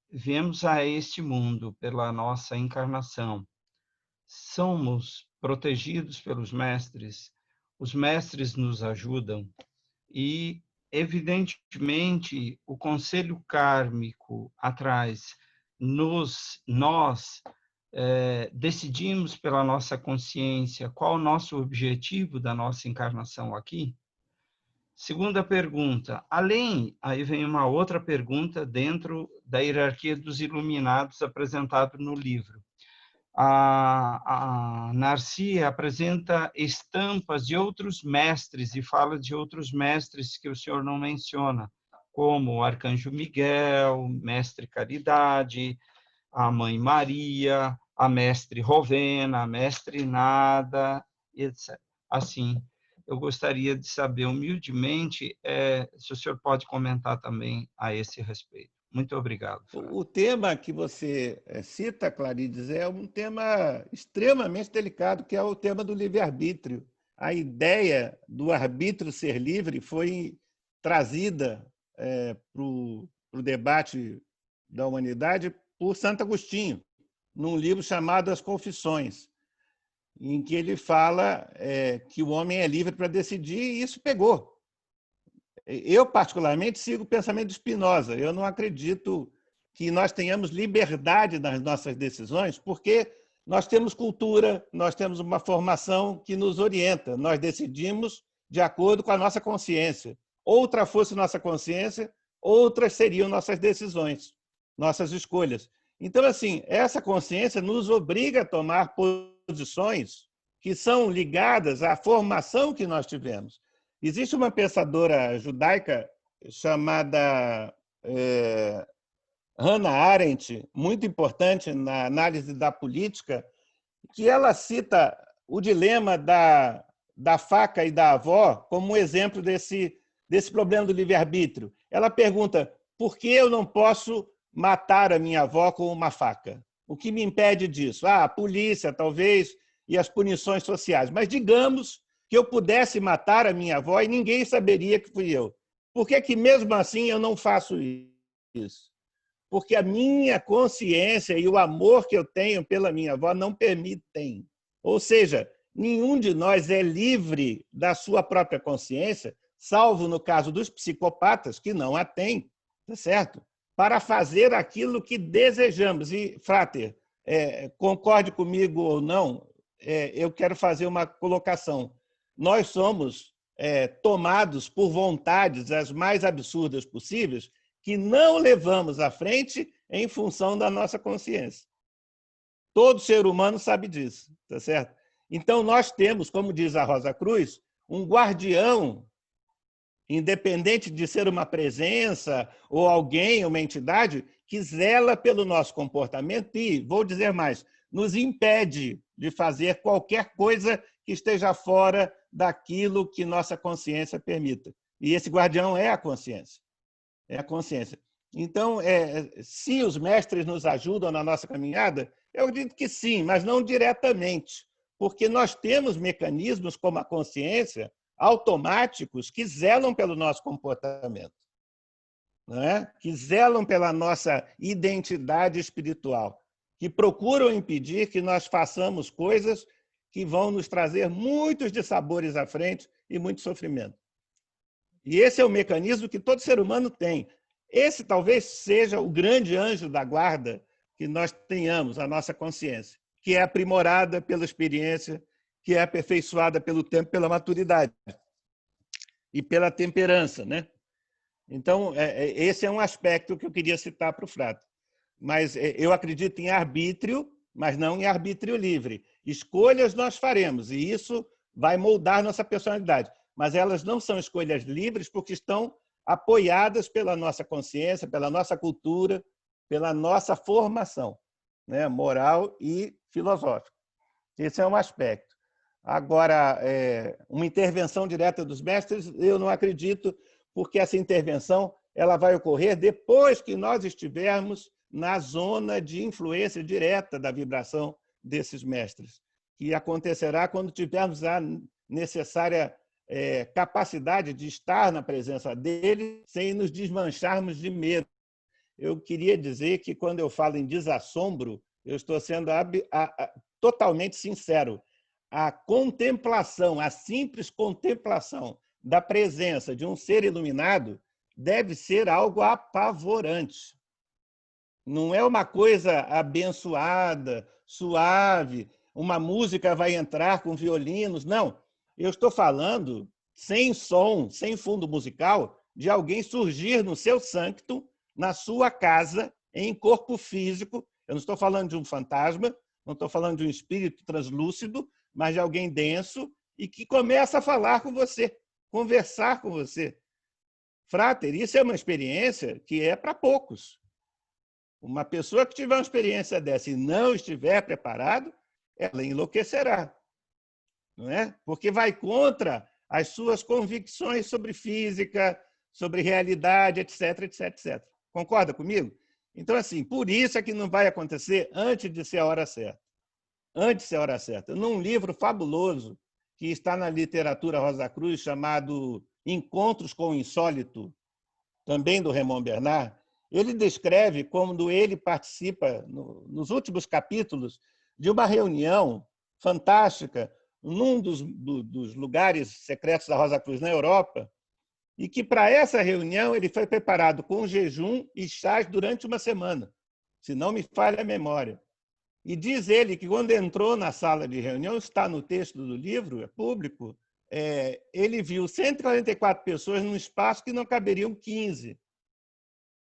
viemos a este mundo pela nossa encarnação, somos protegidos pelos mestres, os mestres nos ajudam e, evidentemente, o conselho kármico atrás, nós decidimos pela nossa consciência qual o nosso objetivo da nossa encarnação aqui? Segunda pergunta, aí vem uma outra pergunta dentro da hierarquia dos iluminados apresentado no livro. A Narci apresenta estampas de outros mestres e fala de outros mestres que o senhor não menciona, como o Arcanjo Miguel, Mestre Caridade, a Mãe Maria, a Mestre Rovena, a Mestre Nada, etc. Assim, eu gostaria de saber humildemente se o senhor pode comentar também a esse respeito. Muito obrigado. O tema que você cita, Clarides, é um tema extremamente delicado, que é o tema do livre-arbítrio. A ideia do arbítrio ser livre foi trazida para o debate da humanidade por Santo Agostinho, num livro chamado As Confissões, em que ele fala que o homem é livre para decidir, e isso pegou. Eu, particularmente, sigo o pensamento de Spinoza. Eu não acredito que nós tenhamos liberdade nas nossas decisões, porque nós temos cultura, nós temos uma formação que nos orienta. Nós decidimos de acordo com a nossa consciência. Outra fosse nossa consciência, outras seriam nossas decisões, nossas escolhas. Então, assim, essa consciência nos obriga a tomar posições que são ligadas à formação que nós tivemos. Existe uma pensadora judaica chamada Hannah Arendt, muito importante na análise da política, que ela cita o dilema da faca e da avó como um exemplo desse problema do livre-arbítrio. Ela pergunta, por que eu não posso matar a minha avó com uma faca? O que me impede disso? A polícia, talvez, e as punições sociais. Mas digamos que eu pudesse matar a minha avó e ninguém saberia que fui eu. Por que mesmo assim eu não faço isso? Porque a minha consciência e o amor que eu tenho pela minha avó não permitem. Ou seja, nenhum de nós é livre da sua própria consciência, salvo no caso dos psicopatas, que não a têm, tá certo? Para fazer aquilo que desejamos. E, Frater, concorde comigo ou não, eu quero fazer uma colocação. Nós somos tomados por vontades as mais absurdas possíveis que não levamos à frente em função da nossa consciência. Todo ser humano sabe disso, tá certo? Então, nós temos, como diz a Rosa Cruz, um guardião, independente de ser uma presença ou alguém, uma entidade, que zela pelo nosso comportamento e, vou dizer mais, nos impede de fazer qualquer coisa que esteja fora daquilo que nossa consciência permita. E esse guardião é a consciência. É a consciência. Então, se os mestres nos ajudam na nossa caminhada, eu acredito que sim, mas não diretamente, porque nós temos mecanismos como a consciência automáticos que zelam pelo nosso comportamento, não é? Que zelam pela nossa identidade espiritual, que procuram impedir que nós façamos coisas que vão nos trazer muitos dissabores à frente e muito sofrimento. E esse é o mecanismo que todo ser humano tem. Esse talvez seja o grande anjo da guarda que nós tenhamos, a nossa consciência, que é aprimorada pela experiência, que é aperfeiçoada pelo tempo, pela maturidade e pela temperança, né? Então, esse é um aspecto que eu queria citar para o Frater. Mas eu acredito em arbítrio, mas não em arbítrio livre. Escolhas nós faremos, e isso vai moldar nossa personalidade. Mas elas não são escolhas livres porque estão apoiadas pela nossa consciência, pela nossa cultura, pela nossa formação, né, moral e filosófica. Esse é um aspecto. Agora, uma intervenção direta dos mestres, eu não acredito, porque essa intervenção ela vai ocorrer depois que nós estivermos na zona de influência direta da vibração desses mestres, que acontecerá quando tivermos a necessária capacidade de estar na presença dele sem nos desmancharmos de medo. Eu queria dizer que, quando eu falo em desassombro, eu estou sendo totalmente sincero. A contemplação, a simples contemplação da presença de um ser iluminado deve ser algo apavorante. Não é uma coisa abençoada, suave, uma música vai entrar com violinos, não. Eu estou falando, sem som, sem fundo musical, de alguém surgir no seu sanctum, na sua casa, em corpo físico. Eu não estou falando de um fantasma, não estou falando de um espírito translúcido, mas de alguém denso e que começa a falar com você, conversar com você. Frater, isso é uma experiência que é para poucos. Uma pessoa que tiver uma experiência dessa e não estiver preparado, ela enlouquecerá. Não é? Porque vai contra as suas convicções sobre física, sobre realidade, etc, etc, etc. Concorda comigo? Então, assim, por isso é que não vai acontecer antes de ser a hora certa. Antes de ser a hora certa. Num livro fabuloso que está na literatura Rosa Cruz, chamado Encontros com o Insólito, também do Raymond Bernard, ele descreve como ele participa, nos últimos capítulos, de uma reunião fantástica num dos lugares secretos da Rosa Cruz na Europa, e que, para essa reunião, ele foi preparado com jejum e chás durante uma semana, se não me falha a memória. E diz ele que, quando entrou na sala de reunião, está no texto do livro, é público, ele viu 144 pessoas num espaço que não caberiam 15.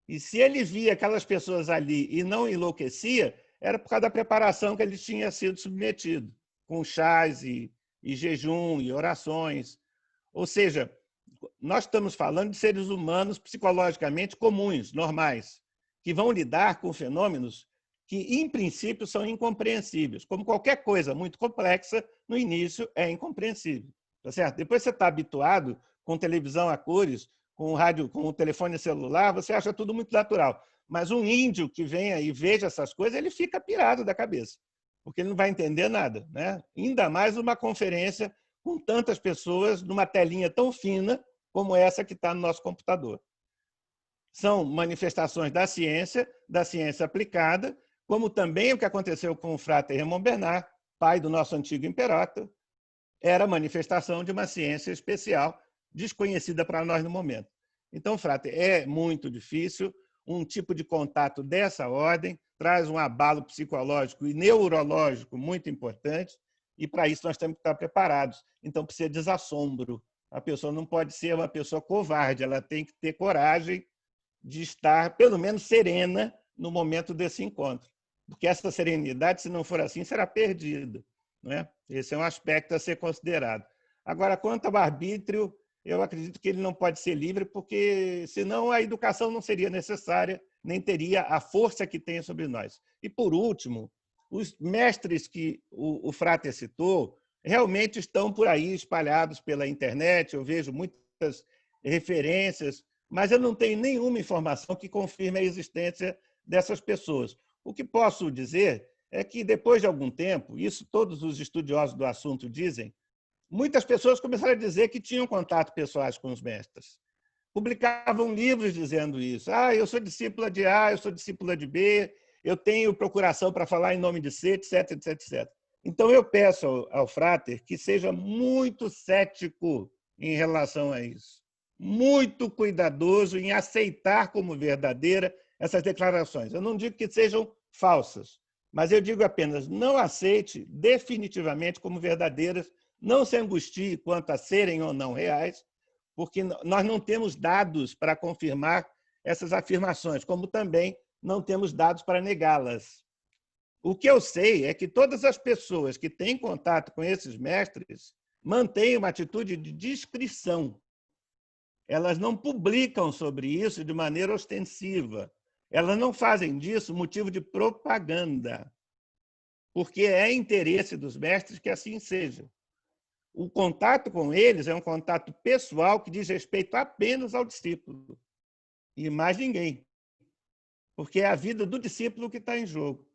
E se ele via aquelas pessoas ali e não enlouquecia, era por causa da preparação que ele tinha sido submetido, com chás e jejum e orações. Ou seja, nós estamos falando de seres humanos psicologicamente comuns, normais, que vão lidar com fenômenos que, em princípio, são incompreensíveis. Como qualquer coisa muito complexa, no início é incompreensível. Tá certo? Depois você está habituado com televisão a cores, com rádio, com o telefone celular, você acha tudo muito natural. Mas um índio que venha e veja essas coisas, ele fica pirado da cabeça, porque ele não vai entender nada, né? Ainda mais uma conferência com tantas pessoas numa telinha tão fina como essa que está no nosso computador. São manifestações da ciência aplicada, como também o que aconteceu com o Frater Raymond Bernard, pai do nosso antigo imperócrata, era manifestação de uma ciência especial, desconhecida para nós no momento. Então, Frater, é muito difícil, um tipo de contato dessa ordem traz um abalo psicológico e neurológico muito importante, e para isso nós temos que estar preparados. Então, precisa de desassombro. A pessoa não pode ser uma pessoa covarde, ela tem que ter coragem de estar, pelo menos, serena no momento desse encontro. Porque essa serenidade, se não for assim, será perdida. Não é? Esse é um aspecto a ser considerado. Agora, quanto ao arbítrio, eu acredito que ele não pode ser livre, porque senão a educação não seria necessária, nem teria a força que tem sobre nós. E, por último, os mestres que o Frater citou realmente estão por aí espalhados pela internet, eu vejo muitas referências, mas eu não tenho nenhuma informação que confirme a existência dessas pessoas. O que posso dizer é que, depois de algum tempo, isso todos os estudiosos do assunto dizem, muitas pessoas começaram a dizer que tinham contato pessoais com os mestres. Publicavam livros dizendo isso. Eu sou discípula de A, eu sou discípula de B, eu tenho procuração para falar em nome de C, etc, etc, etc. Então, eu peço ao Frater que seja muito cético em relação a isso. Muito cuidadoso em aceitar como verdadeira essas declarações. Eu não digo que sejam falsas, mas eu digo apenas, não aceite definitivamente como verdadeiras, não se angustie quanto a serem ou não reais, porque nós não temos dados para confirmar essas afirmações, como também não temos dados para negá-las. O que eu sei é que todas as pessoas que têm contato com esses mestres mantêm uma atitude de discrição. Elas não publicam sobre isso de maneira ostensiva. Elas não fazem disso motivo de propaganda, porque é interesse dos mestres que assim seja. O contato com eles é um contato pessoal que diz respeito apenas ao discípulo, e mais ninguém. Porque é a vida do discípulo que está em jogo.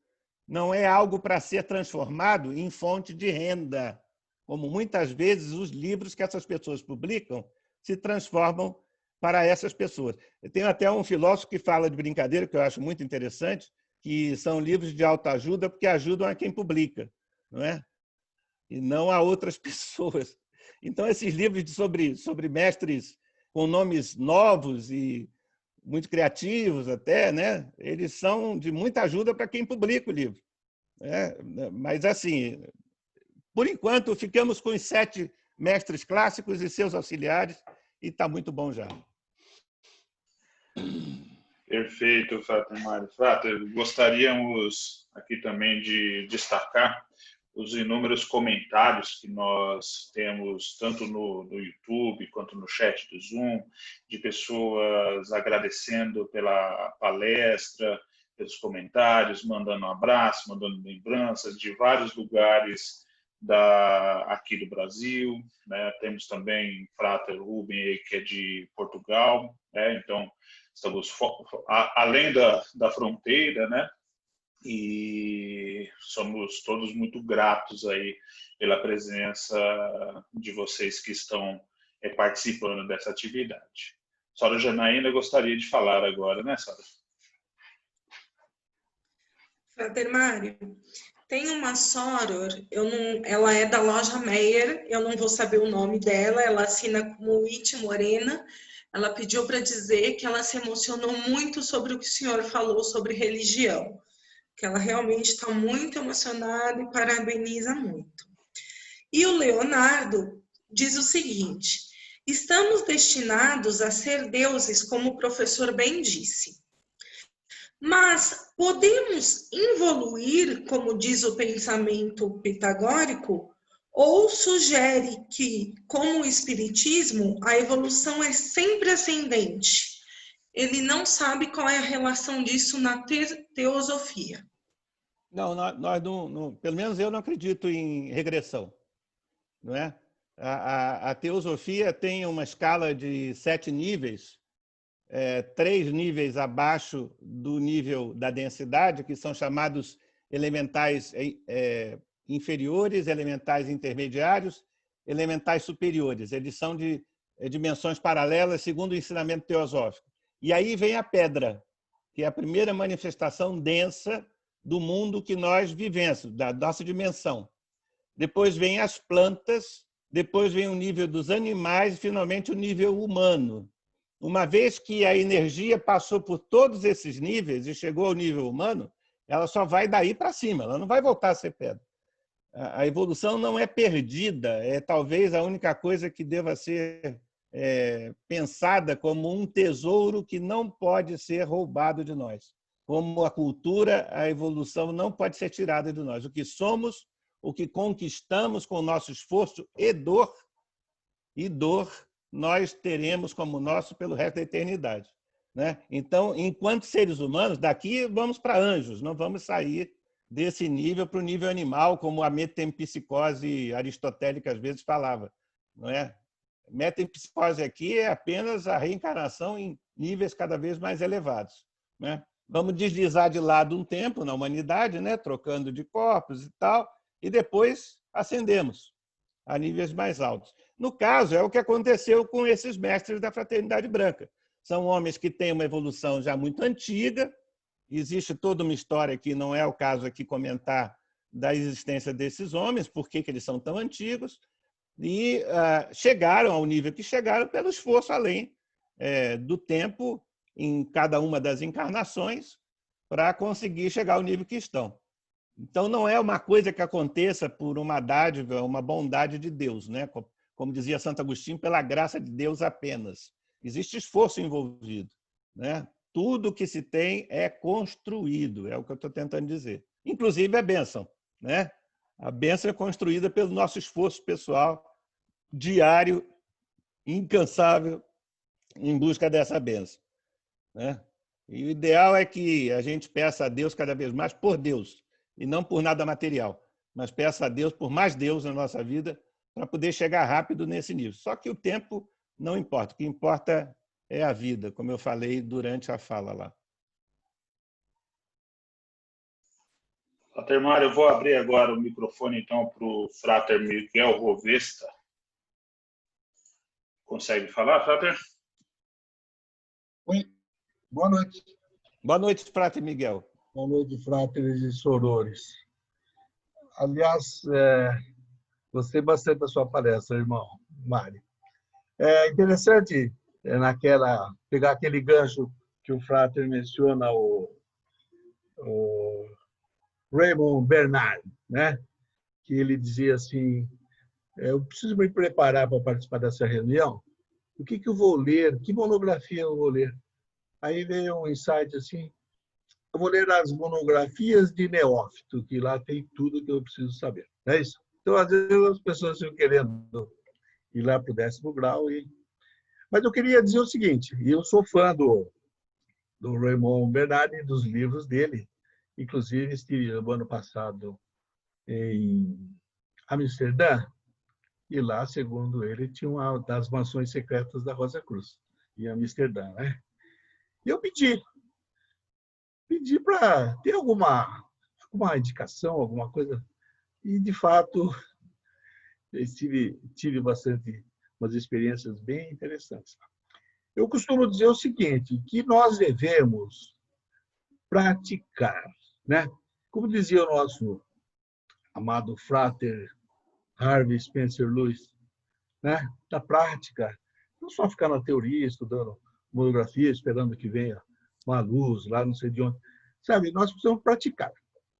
Não é algo para ser transformado em fonte de renda, como muitas vezes os livros que essas pessoas publicam se transformam para essas pessoas. Eu tenho até um filósofo que fala de brincadeira, que eu acho muito interessante, que são livros de autoajuda porque ajudam a quem publica, não é? E não a outras pessoas. Então, esses livros sobre mestres com nomes novos e muito criativos até, né? Eles são de muita ajuda para quem publica o livro. Mas, assim, por enquanto, ficamos com os 7 mestres clássicos e seus auxiliares, e está muito bom já. Perfeito, Frater Mário. Frater, gostaríamos aqui também de destacar os inúmeros comentários que nós temos, tanto no YouTube quanto no chat do Zoom, de pessoas agradecendo pela palestra, pelos comentários, mandando um abraço, mandando lembranças de vários lugares aqui do Brasil, né? Temos também Frater Rubem, que é de Portugal, né? Então, estamos além da fronteira, né? E somos todos muito gratos aí pela presença de vocês que estão participando dessa atividade. Sora Janaína gostaria de falar agora, né, Sora? Frater Mário, tem uma soror, ela é da loja Meyer, eu não vou saber o nome dela, ela assina como It Morena. Ela pediu para dizer que ela se emocionou muito sobre o que o senhor falou sobre religião, que ela realmente está muito emocionada e parabeniza muito. E o Leonardo diz o seguinte: estamos destinados a ser deuses, como o professor bem disse. Mas podemos evoluir, como diz o pensamento pitagórico, ou sugere que, como o espiritismo, a evolução é sempre ascendente. Ele não sabe qual é a relação disso na teosofia. Não, nós pelo menos eu não acredito em regressão, não é? A teosofia tem uma escala de 7 níveis, 3 níveis abaixo do nível da densidade, que são chamados elementais inferiores, elementais intermediários, elementais superiores. Eles são de dimensões paralelas, segundo o ensinamento teosófico. E aí vem a pedra, que é a primeira manifestação densa do mundo que nós vivemos, da nossa dimensão. Depois vem as plantas, depois vem o nível dos animais e, finalmente, o nível humano. Uma vez que a energia passou por todos esses níveis e chegou ao nível humano, ela só vai daí para cima, ela não vai voltar a ser pedra. A evolução não é perdida, é talvez a única coisa que deva ser pensada como um tesouro que não pode ser roubado de nós. Como a cultura, a evolução não pode ser tirada de nós. O que somos, o que conquistamos com o nosso esforço e dor, nós teremos como nosso pelo resto da eternidade, né? Então, enquanto seres humanos, daqui vamos para anjos, não vamos sair desse nível para o nível animal, como a metempsicose aristotélica às vezes falava, não é? Metempsicose aqui é apenas a reencarnação em níveis cada vez mais elevados, né? Vamos deslizar de lado um tempo na humanidade, né? Trocando de corpos e tal, e depois ascendemos a níveis mais altos. No caso, é o que aconteceu com esses mestres da Fraternidade Branca. São homens que têm uma evolução já muito antiga, existe toda uma história que não é o caso aqui comentar da existência desses homens, por que eles são tão antigos, e chegaram ao nível que chegaram pelo esforço além do tempo em cada uma das encarnações para conseguir chegar ao nível que estão. Então, não é uma coisa que aconteça por uma dádiva, uma bondade de Deus, né? Como dizia Santo Agostinho, pela graça de Deus apenas. Existe esforço envolvido, né? Tudo que se tem é construído, é o que eu estou tentando dizer. Inclusive a bênção, né? A bênção é construída pelo nosso esforço pessoal, diário, incansável, em busca dessa bênção, né? E o ideal é que a gente peça a Deus cada vez mais por Deus, e não por nada material, mas peça a Deus por mais Deus na nossa vida para poder chegar rápido nesse nível. Só que o tempo não importa, o que importa é a vida, como eu falei durante a fala lá. Frater Mário, eu vou abrir agora o microfone então para o Frater Miguel Rovesta. Consegue falar, Frater? Oi, boa noite. Boa noite, Frater Miguel. Boa noite, fráteres e sorores. Aliás, gostei bastante da sua palestra, irmão Mário. É interessante pegar aquele gancho que o Frater menciona, o Raymond Bernard, né? Que ele dizia assim, eu preciso me preparar para participar dessa reunião, o que eu vou ler, que monografia eu vou ler? Aí veio um insight assim, eu vou ler as monografias de Neófito, que lá tem tudo que eu preciso saber. Não é isso? Então, às vezes, as pessoas estão querendo ir lá para o 10º grau. Mas eu queria dizer o seguinte, e eu sou fã do Raymond Bernard e dos livros dele. Inclusive, estive no ano passado em Amsterdã, e lá, segundo ele, tinha uma das mansões secretas da Rosa Cruz, em Amsterdã, né? E eu pedi para ter alguma indicação, alguma coisa. E, de fato, eu tive umas experiências bem interessantes. Eu costumo dizer o seguinte, que nós devemos praticar, né? Como dizia o nosso amado Frater Harvey Spencer Lewis, né? Da prática, não só ficar na teoria, estudando monografia, esperando que venha uma luz lá, não sei de onde. Sabe, nós precisamos praticar.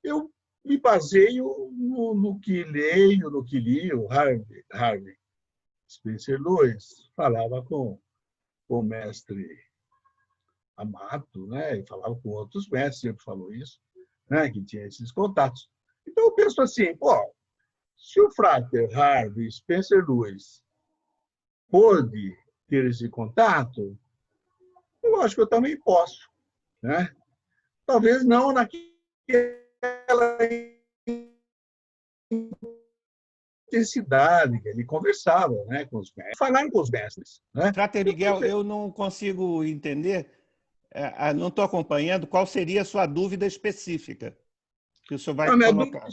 Eu me baseio no que leio, no que li. O Harvey Spencer Lewis falava com o mestre Amato, né? E falava com outros mestres, sempre falou isso, né? Que tinha esses contatos. Então, eu penso assim, se o Frater Harvey Spencer Lewis pôde ter esse contato, eu acho que eu também posso, né? Talvez não naquele aquela intensidade que ele conversava, né, com os mestres, falaram com os mestres, né? Frater Miguel, eu não consigo entender, não estou acompanhando qual seria a sua dúvida específica que o senhor vai colocar.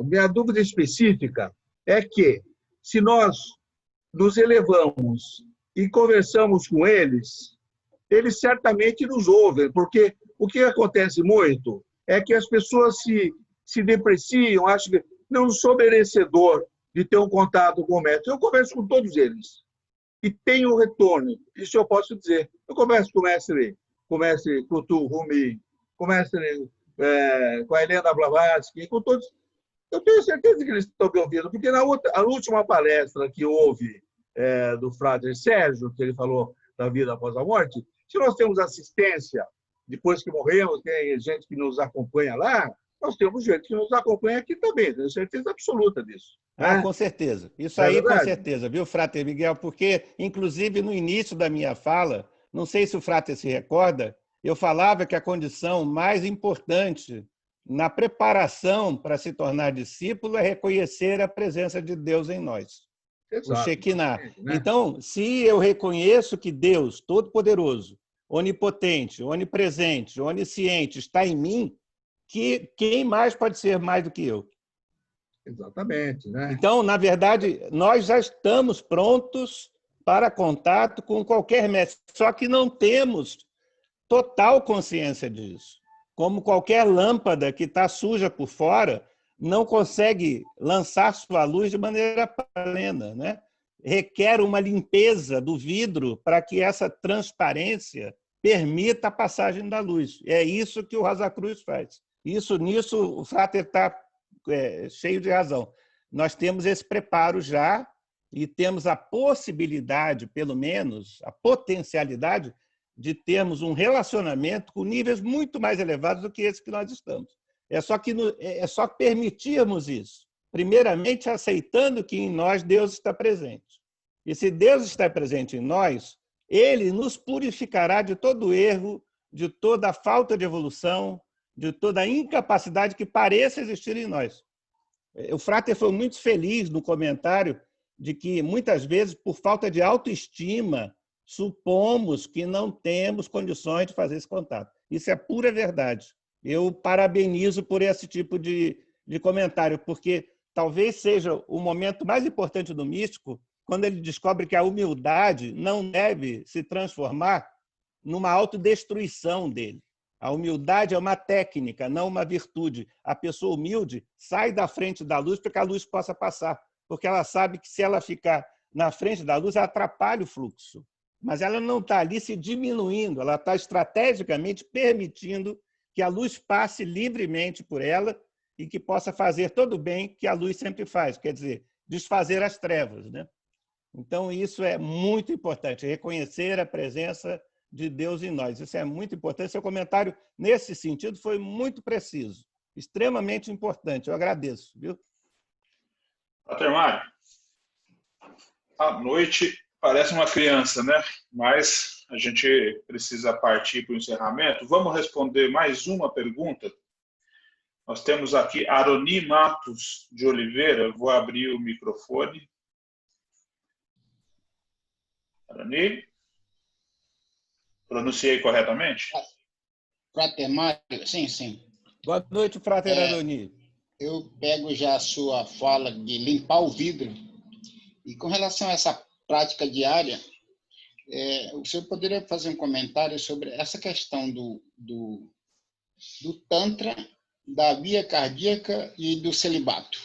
Minha dúvida específica é que, se nós nos elevamos e conversamos com eles, eles certamente nos ouvem, porque o que acontece muito é que as pessoas se depreciam, acham que não sou merecedor de ter um contato com o mestre. Eu converso com todos eles e tenho um retorno, isso eu posso dizer. Eu converso com o mestre Kutu Rumi, com o mestre com a Helena Blavatsky, com todos. Eu tenho certeza que eles estão me ouvindo, porque a última palestra que houve do Frade Sérgio, que ele falou da vida após a morte, se nós temos assistência, depois que morremos, tem gente que nos acompanha lá, nós temos gente que nos acompanha aqui também, tenho certeza absoluta disso. Ah, com certeza. Isso aí, com certeza, viu, Frater Miguel? Porque, inclusive, no início da minha fala, não sei se o Frater se recorda, eu falava que a condição mais importante na preparação para se tornar discípulo é reconhecer a presença de Deus em nós. Exato. O Shekinah. Né? Então, se eu reconheço que Deus, Todo-Poderoso, Onipotente, Onipresente, Onisciente, está em mim, quem mais pode ser mais do que eu? Exatamente. Né? Então, na verdade, nós já estamos prontos para contato com qualquer mestre, só que não temos total consciência disso. Como qualquer lâmpada que está suja por fora, não consegue lançar sua luz de maneira plena, né? Requer uma limpeza do vidro para que essa transparência permita a passagem da luz. É isso que o Rosa Cruz faz. Nisso o Frater está cheio de razão. Nós temos esse preparo já e temos a possibilidade, pelo menos, a potencialidade de termos um relacionamento com níveis muito mais elevados do que esse que nós estamos. É só permitirmos isso. Primeiramente, aceitando que em nós Deus está presente. E se Deus está presente em nós, Ele nos purificará de todo erro, de toda falta de evolução, de toda incapacidade que pareça existir em nós. O Frater foi muito feliz no comentário de que, muitas vezes, por falta de autoestima, supomos que não temos condições de fazer esse contato. Isso é pura verdade. Eu parabenizo por esse tipo de comentário, porque talvez seja o momento mais importante do místico, quando ele descobre que a humildade não deve se transformar numa autodestruição dele. A humildade é uma técnica, não uma virtude. A pessoa humilde sai da frente da luz para que a luz possa passar, porque ela sabe que se ela ficar na frente da luz, ela atrapalha o fluxo. Mas ela não está ali se diminuindo, ela está estrategicamente permitindo que a luz passe livremente por ela e que possa fazer todo o bem que a luz sempre faz, quer dizer, desfazer as trevas, né? Então, isso é muito importante, reconhecer a presença de Deus em nós. Isso é muito importante. Seu comentário, nesse sentido, foi muito preciso, extremamente importante. Eu agradeço, viu? Frater Mário, à noite parece uma criança, né? Mas a gente precisa partir para o encerramento. Vamos responder mais uma pergunta? Nós temos aqui Aroni Matos de Oliveira. Vou abrir o microfone. Aroni? Pronunciei corretamente? Frater Mário, sim. Boa noite, Frater Aroni. Eu pego já a sua fala de limpar o vidro. E com relação a essa prática diária, o senhor poderia fazer um comentário sobre essa questão do Tantra, da via cardíaca e do celibato?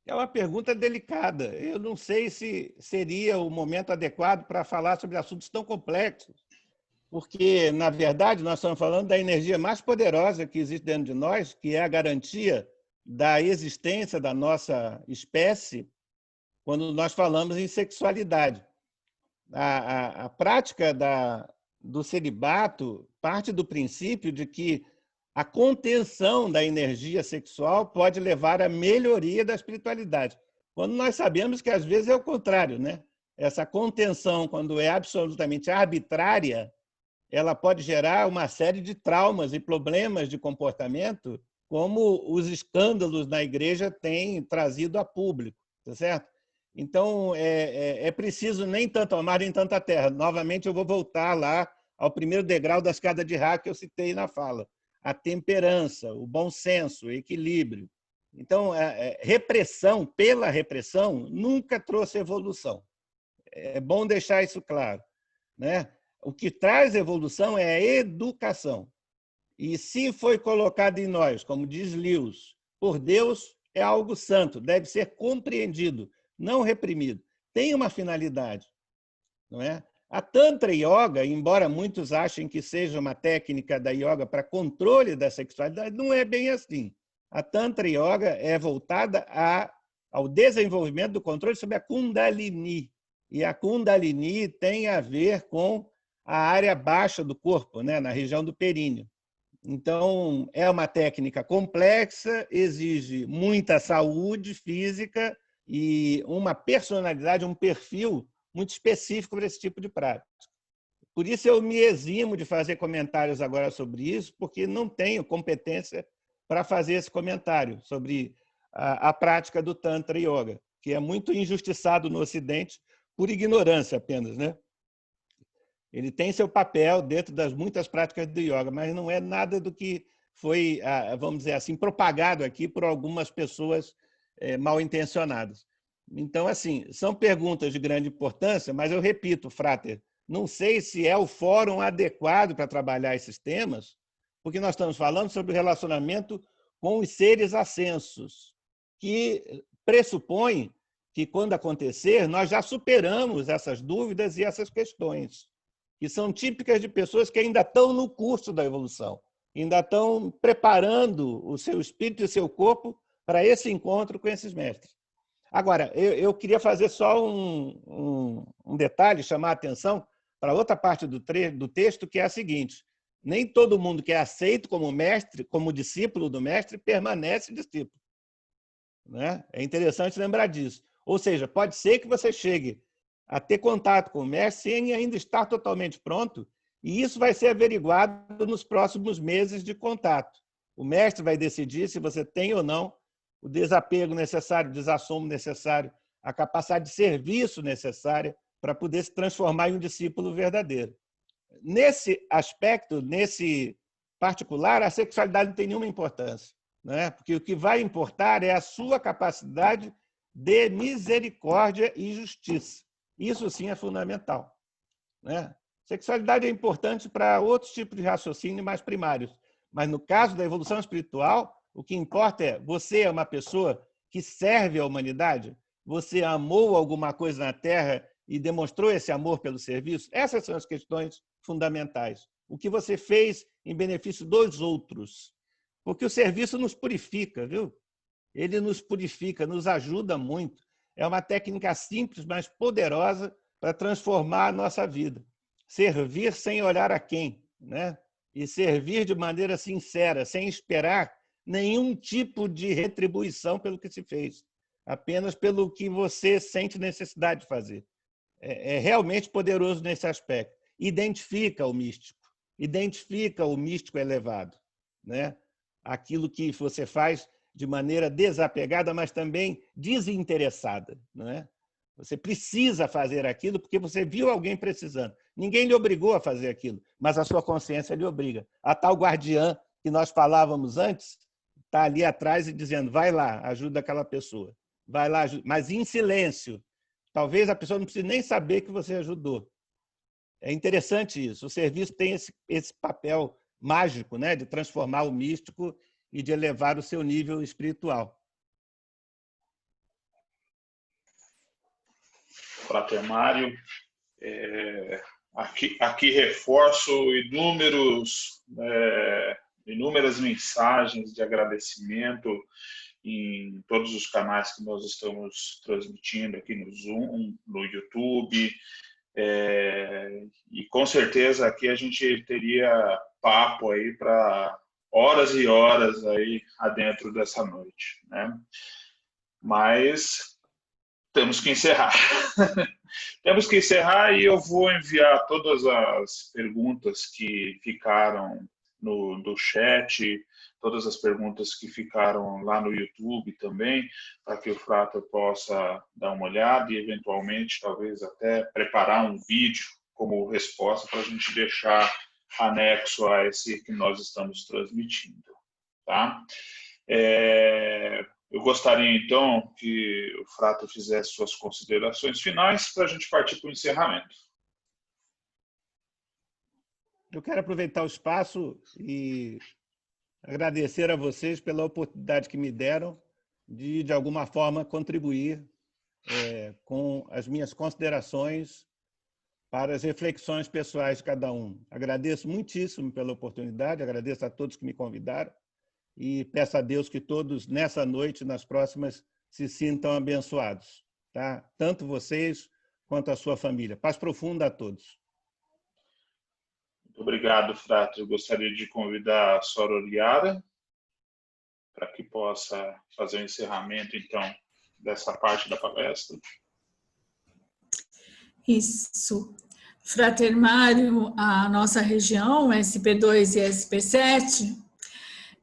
É uma pergunta delicada. Eu não sei se seria o momento adequado para falar sobre assuntos tão complexos, porque, na verdade, nós estamos falando da energia mais poderosa que existe dentro de nós, que é a garantia da existência da nossa espécie, quando nós falamos em sexualidade. A prática do celibato parte do princípio de que a contenção da energia sexual pode levar à melhoria da espiritualidade, quando nós sabemos que, às vezes, é o contrário, né? Essa contenção, quando é absolutamente arbitrária, ela pode gerar uma série de traumas e problemas de comportamento, como os escândalos na igreja têm trazido a público, tá certo? Então, é preciso nem tanto amar, nem tanta terra. Novamente, eu vou voltar lá ao primeiro degrau da escada de Ra que eu citei na fala. A temperança, o bom senso, o equilíbrio. Então, repressão pela repressão nunca trouxe evolução. É bom deixar isso claro, né? O que traz evolução é a educação. E se foi colocado em nós, como diz Lewis, por Deus, é algo santo, deve ser compreendido, não reprimido. Tem uma finalidade, não é? A Tantra Yoga, embora muitos achem que seja uma técnica da yoga para controle da sexualidade, não é bem assim. A Tantra Yoga é voltada ao desenvolvimento do controle sobre a Kundalini. E a Kundalini tem a ver com a área baixa do corpo, né, na região do períneo. Então, é uma técnica complexa, exige muita saúde física e uma personalidade, um perfil muito específico para esse tipo de prática. Por isso, eu me eximo de fazer comentários agora sobre isso, porque não tenho competência para fazer esse comentário sobre a prática do Tantra Yoga, que é muito injustiçado no Ocidente por ignorância apenas, né? Ele tem seu papel dentro das muitas práticas do yoga, mas não é nada do que foi, vamos dizer assim, propagado aqui por algumas pessoas mal intencionadas. Então, assim, são perguntas de grande importância, mas eu repito, Frater, não sei se é o fórum adequado para trabalhar esses temas, porque nós estamos falando sobre o relacionamento com os seres ascensos, que pressupõe que, quando acontecer, nós já superamos essas dúvidas e essas questões, que são típicas de pessoas que ainda estão no curso da evolução, ainda estão preparando o seu espírito e o seu corpo para esse encontro com esses mestres. Agora, eu queria fazer só um detalhe, chamar a atenção para outra parte do texto, que é a seguinte: nem todo mundo que é aceito como mestre, como discípulo do mestre, permanece discípulo, né? É interessante lembrar disso. Ou seja, pode ser que você chegue a ter contato com o mestre sem ainda estar totalmente pronto, e isso vai ser averiguado nos próximos meses de contato. O mestre vai decidir se você tem ou não o desapego necessário, o desassomo necessário, a capacidade de serviço necessária para poder se transformar em um discípulo verdadeiro. Nesse aspecto, nesse particular, a sexualidade não tem nenhuma importância, né? Porque o que vai importar é a sua capacidade de misericórdia e justiça. Isso sim é fundamental, né? Sexualidade é importante para outros tipos de raciocínio mais primários, mas no caso da evolução espiritual, o que importa é: você é uma pessoa que serve à humanidade? Você amou alguma coisa na Terra e demonstrou esse amor pelo serviço? Essas são as questões fundamentais. O que você fez em benefício dos outros? Porque o serviço nos purifica, viu? Ele nos purifica, nos ajuda muito. É uma técnica simples, mas poderosa para transformar a nossa vida. Servir sem olhar a quem, né? E servir de maneira sincera, sem esperar nenhum tipo de retribuição pelo que se fez, apenas pelo que você sente necessidade de fazer. É realmente poderoso nesse aspecto. Identifica o místico elevado, né? Aquilo que você faz de maneira desapegada, mas também desinteressada, não é? Você precisa fazer aquilo porque você viu alguém precisando. Ninguém lhe obrigou a fazer aquilo, mas a sua consciência lhe obriga. A tal guardiã que nós falávamos antes está ali atrás e dizendo: vai lá, ajuda aquela pessoa. Vai lá, mas em silêncio. Talvez a pessoa não precise nem saber que você ajudou. É interessante isso. O serviço tem esse papel mágico, né, de transformar o místico e de elevar o seu nível espiritual. Frater Mário, aqui reforço inúmeras mensagens de agradecimento em todos os canais que nós estamos transmitindo aqui no Zoom, no YouTube, e com certeza aqui a gente teria papo aí para horas e horas aí adentro dessa noite, né? Mas Temos que encerrar. Temos que encerrar e eu vou enviar todas as perguntas que ficaram no chat, todas as perguntas que ficaram lá no YouTube também, para que o Frater possa dar uma olhada e, eventualmente, talvez até preparar um vídeo como resposta para a gente deixar anexo a esse que nós estamos transmitindo. Tá? Eu gostaria, então, que o Frater fizesse suas considerações finais para a gente partir para o encerramento. Eu quero aproveitar o espaço e agradecer a vocês pela oportunidade que me deram de alguma forma, contribuir com as minhas considerações para as reflexões pessoais de cada um. Agradeço muitíssimo pela oportunidade, agradeço a todos que me convidaram e peço a Deus que todos, nessa noite e nas próximas, se sintam abençoados. Tá? Tanto vocês quanto a sua família. Paz profunda a todos. Muito obrigado, Frater. Eu gostaria de convidar a Soror Yara para que possa fazer o encerramento, então, dessa parte da palestra. Isso. Frater Mário, a nossa região, SP2 e SP7,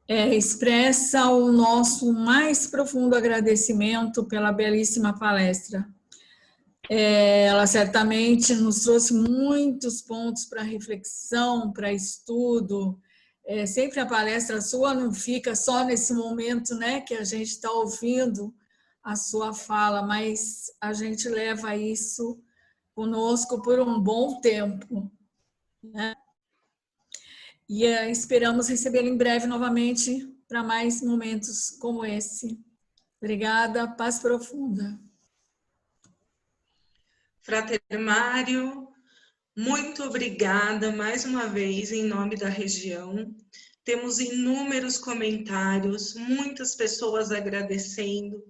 expressa o nosso mais profundo agradecimento pela belíssima palestra. Ela certamente nos trouxe muitos pontos para reflexão, para estudo. Sempre a palestra sua não fica só nesse momento, né, que a gente está ouvindo a sua fala, mas a gente leva isso conosco por um bom tempo, né? E esperamos recebê-lo em breve novamente para mais momentos como esse. Obrigada, paz profunda. Frater Mário, muito obrigada mais uma vez em nome da região. Temos inúmeros comentários, muitas pessoas agradecendo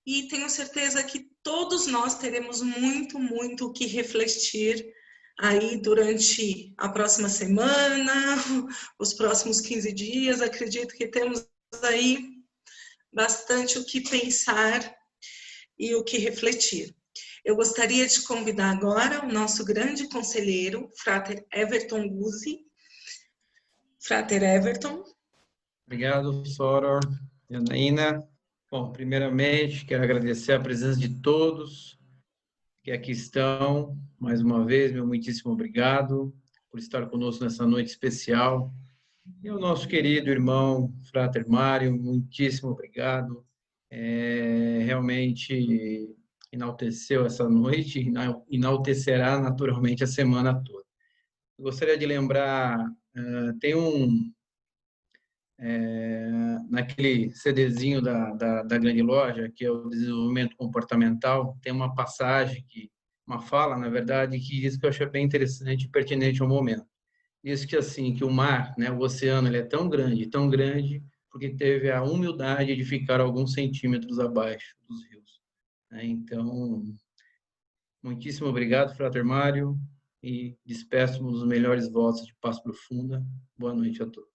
e tenho certeza que todos nós teremos muito, muito o que refletir aí durante a próxima semana, os próximos 15 dias. Acredito que temos aí bastante o que pensar e o que refletir. Eu gostaria de convidar agora o nosso grande conselheiro, Frater Everton Guzzi. Frater Everton. Obrigado, Soror, Janaína. Bom, primeiramente, quero agradecer a presença de todos que aqui estão. Mais uma vez, meu muitíssimo obrigado por estar conosco nessa noite especial. E ao nosso querido irmão Frater Mário, muitíssimo obrigado. Realmente enalteceu essa noite e enaltecerá naturalmente a semana toda. Gostaria de lembrar, tem naquele CDzinho da grande loja, que é o desenvolvimento comportamental, tem uma passagem, uma fala, na verdade, que diz que eu achei bem interessante e pertinente ao momento. Diz que assim, que o mar, né, o oceano, ele é tão grande, porque teve a humildade de ficar alguns centímetros abaixo dos rios. Então, muitíssimo obrigado, Frater Mário, e despeço-nos os melhores votos de paz profunda. Boa noite a todos.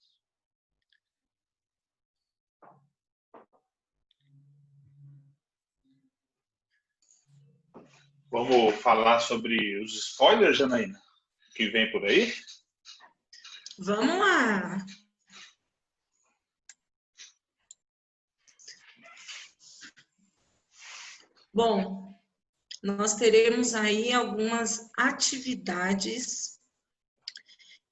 Vamos falar sobre os spoilers, Janaína, que vem por aí? Vamos lá! Bom, nós teremos aí algumas atividades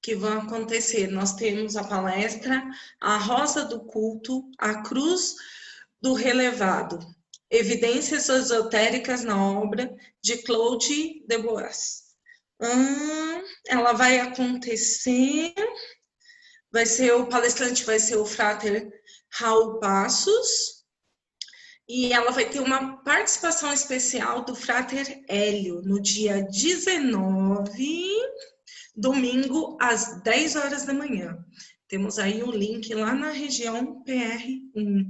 que vão acontecer. Nós temos a palestra A Rosa do Culto, a Cruz do Relevado, Evidências Esotéricas na Obra, de Claude Debois. Ela vai acontecer, o palestrante vai ser o Frater Raul Passos, e ela vai ter uma participação especial do Frater Hélio, no dia 19, domingo, às 10 horas da manhã. Temos aí o link lá na região PR1.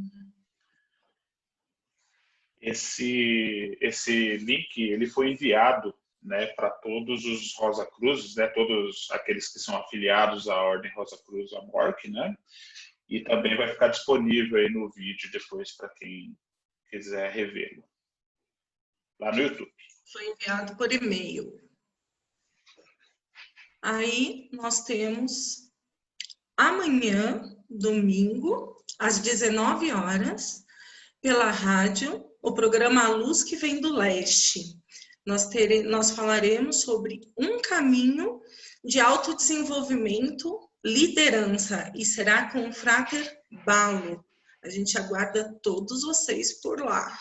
Esse link ele foi enviado, né, para todos os Rosa Cruzes, né, todos aqueles que são afiliados à Ordem Rosa Cruz Amorque, né, e também vai ficar disponível aí no vídeo depois para quem quiser revê-lo. lá no YouTube. Foi enviado por e-mail. Aí nós temos amanhã, domingo, às 19 horas, pela rádio, o programa A Luz que Vem do Leste. Nós falaremos sobre um caminho de autodesenvolvimento, liderança, e será com o Frater Balo. A gente aguarda todos vocês por lá.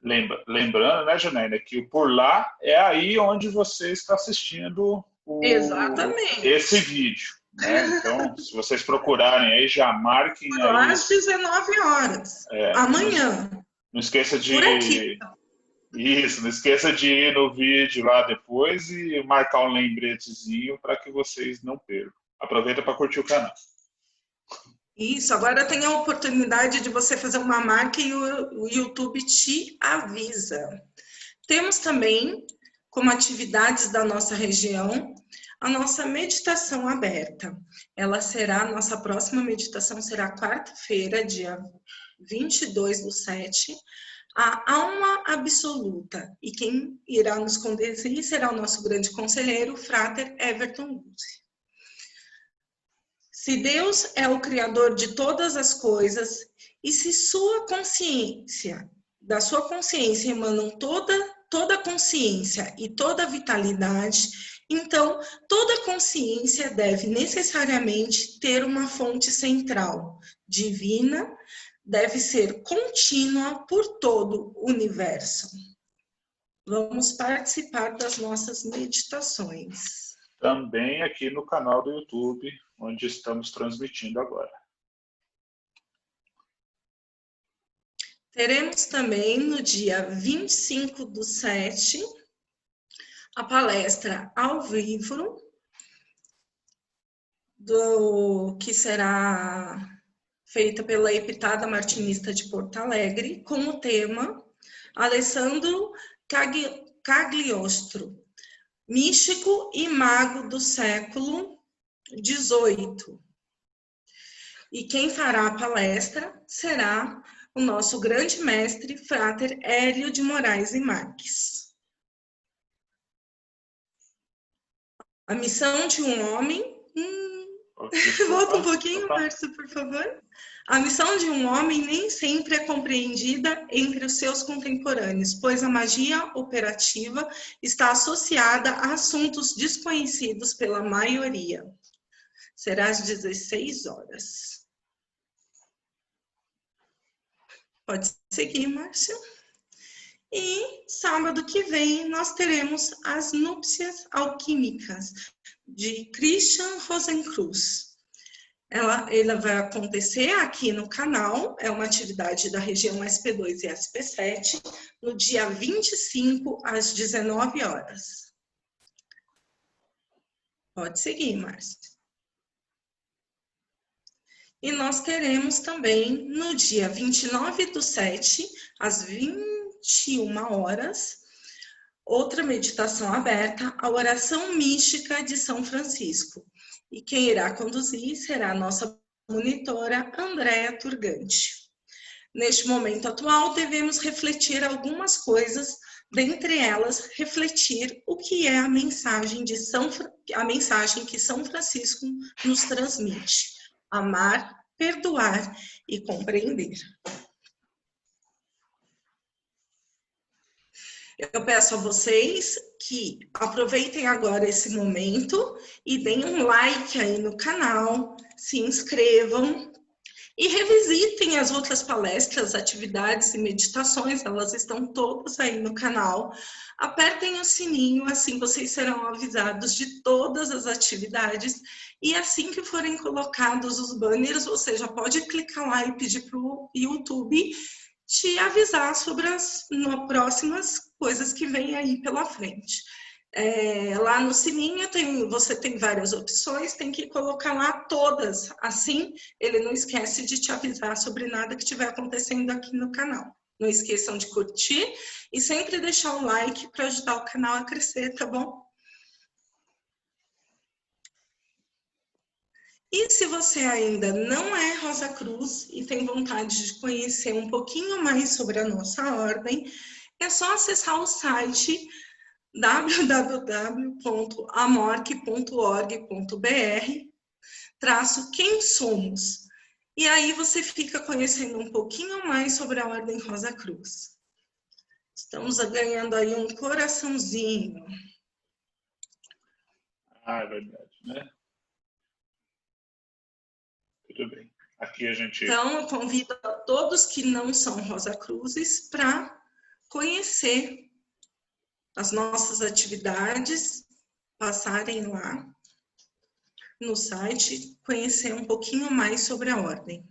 Lembrando, né, Janaína, que por lá é aí onde você está assistindo Exatamente. Esse vídeo. Né? Então, se vocês procurarem aí, já marquem por lá aí. Às 19 horas. Amanhã. Não esqueça de... Por aqui. Isso, não esqueça de ir no vídeo lá depois e marcar um lembretezinho para que vocês não percam. Aproveita para curtir o canal. Isso, agora tem a oportunidade de você fazer uma marca e o YouTube te avisa. Temos também, como atividades da nossa região, a nossa meditação aberta. A nossa próxima meditação será quarta-feira, dia 22/7, a alma absoluta. E quem irá nos conduzir será o nosso grande conselheiro, Frater Everton Guzzi. Se Deus é o Criador de todas as coisas, e se da sua consciência emanam toda consciência e toda vitalidade, então toda consciência deve necessariamente ter uma fonte central, divina, deve ser contínua por todo o universo. Vamos participar das nossas meditações. Também aqui no canal do YouTube, onde estamos transmitindo agora. Teremos também no dia 25/7 a palestra ao vivo, que será feita pela Epitada Martinista de Porto Alegre, com o tema Alessandro Cagliostro, místico e mago do século XVIII. E quem fará a palestra será o nosso grande mestre, Frater Hélio de Moraes e Marques. A missão de um homem... Volta um pouquinho, Márcio, por favor. A missão de um homem nem sempre é compreendida entre os seus contemporâneos, pois a magia operativa está associada a assuntos desconhecidos pela maioria. Será às 16 horas. Pode seguir, Márcio. E sábado que vem nós teremos as núpcias alquímicas de Christian Rosencruz. Ela vai acontecer aqui no canal, é uma atividade da região SP2 e SP7, no dia 25 às 19 horas. Pode seguir, Márcio. E nós teremos também no dia 29/7, às 21 horas, outra meditação aberta, a oração mística de São Francisco. E quem irá conduzir será a nossa monitora, Andréa Turgante. Neste momento atual, devemos refletir algumas coisas, dentre elas, refletir o que é a mensagem que São Francisco nos transmite. Amar, perdoar e compreender. Eu peço a vocês que aproveitem agora esse momento e deem um like aí no canal, se inscrevam e revisitem as outras palestras, atividades e meditações, elas estão todas aí no canal. Apertem o sininho, assim vocês serão avisados de todas as atividades e assim que forem colocados os banners, você já pode clicar lá e pedir para o YouTube te avisar sobre as próximas coisas que vêm aí pela frente. Lá no sininho você tem várias opções, tem que colocar lá todas, assim ele não esquece de te avisar sobre nada que estiver acontecendo aqui no canal. Não esqueçam de curtir e sempre deixar um like para ajudar o canal a crescer, tá bom? E se você ainda não é Rosa Cruz e tem vontade de conhecer um pouquinho mais sobre a nossa ordem, é só acessar o site www.amorque.org.br/quem somos. E aí você fica conhecendo um pouquinho mais sobre a Ordem Rosa Cruz. Estamos ganhando aí um coraçãozinho. Ah, é verdade, né? Tudo bem. Aqui a gente... Então, eu convido a todos que não são Rosa Cruzes para conhecer as nossas atividades, passarem lá no site, conhecer um pouquinho mais sobre a Ordem.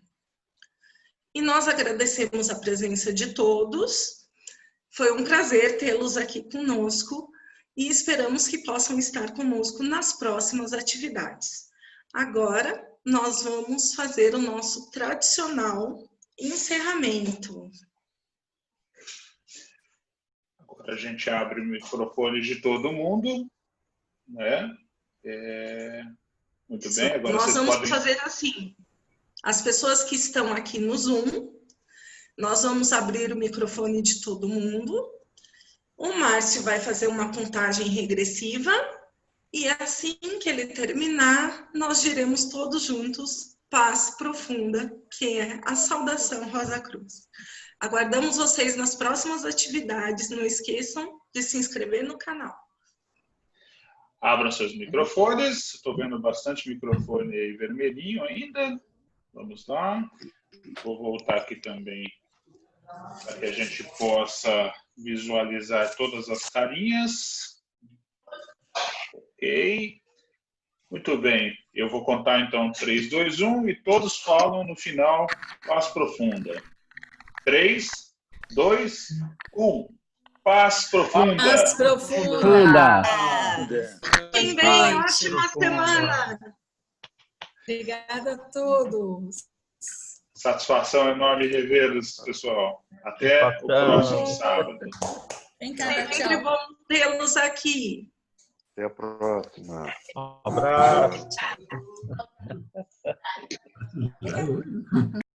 E nós agradecemos a presença de todos. Foi um prazer tê-los aqui conosco e esperamos que possam estar conosco nas próximas atividades. Agora, nós vamos fazer o nosso tradicional encerramento. Agora a gente abre o microfone de todo mundo, né? Muito bem, agora nós vocês vamos podem... fazer assim, as pessoas que estão aqui no Zoom, nós vamos abrir o microfone de todo mundo, o Márcio vai fazer uma contagem regressiva, e assim que ele terminar, nós diremos todos juntos, paz profunda, que é a saudação Rosa Cruz. Aguardamos vocês nas próximas atividades, não esqueçam de se inscrever no canal. Abram seus microfones, estou vendo bastante microfone aí vermelhinho ainda. Vamos lá. Vou voltar aqui também para que a gente possa visualizar todas as carinhas. Ok. Muito bem. Eu vou contar então 3, 2, 1 e todos falam no final paz profunda. 3, 2, 1. Paz profunda. Paz profunda. Fiquem bem, ótima semana. Obrigada a todos. Satisfação enorme revê-los, pessoal. Até o próximo sábado. Vem cá, sempre bom tê-los aqui. Até a próxima. Um abraço.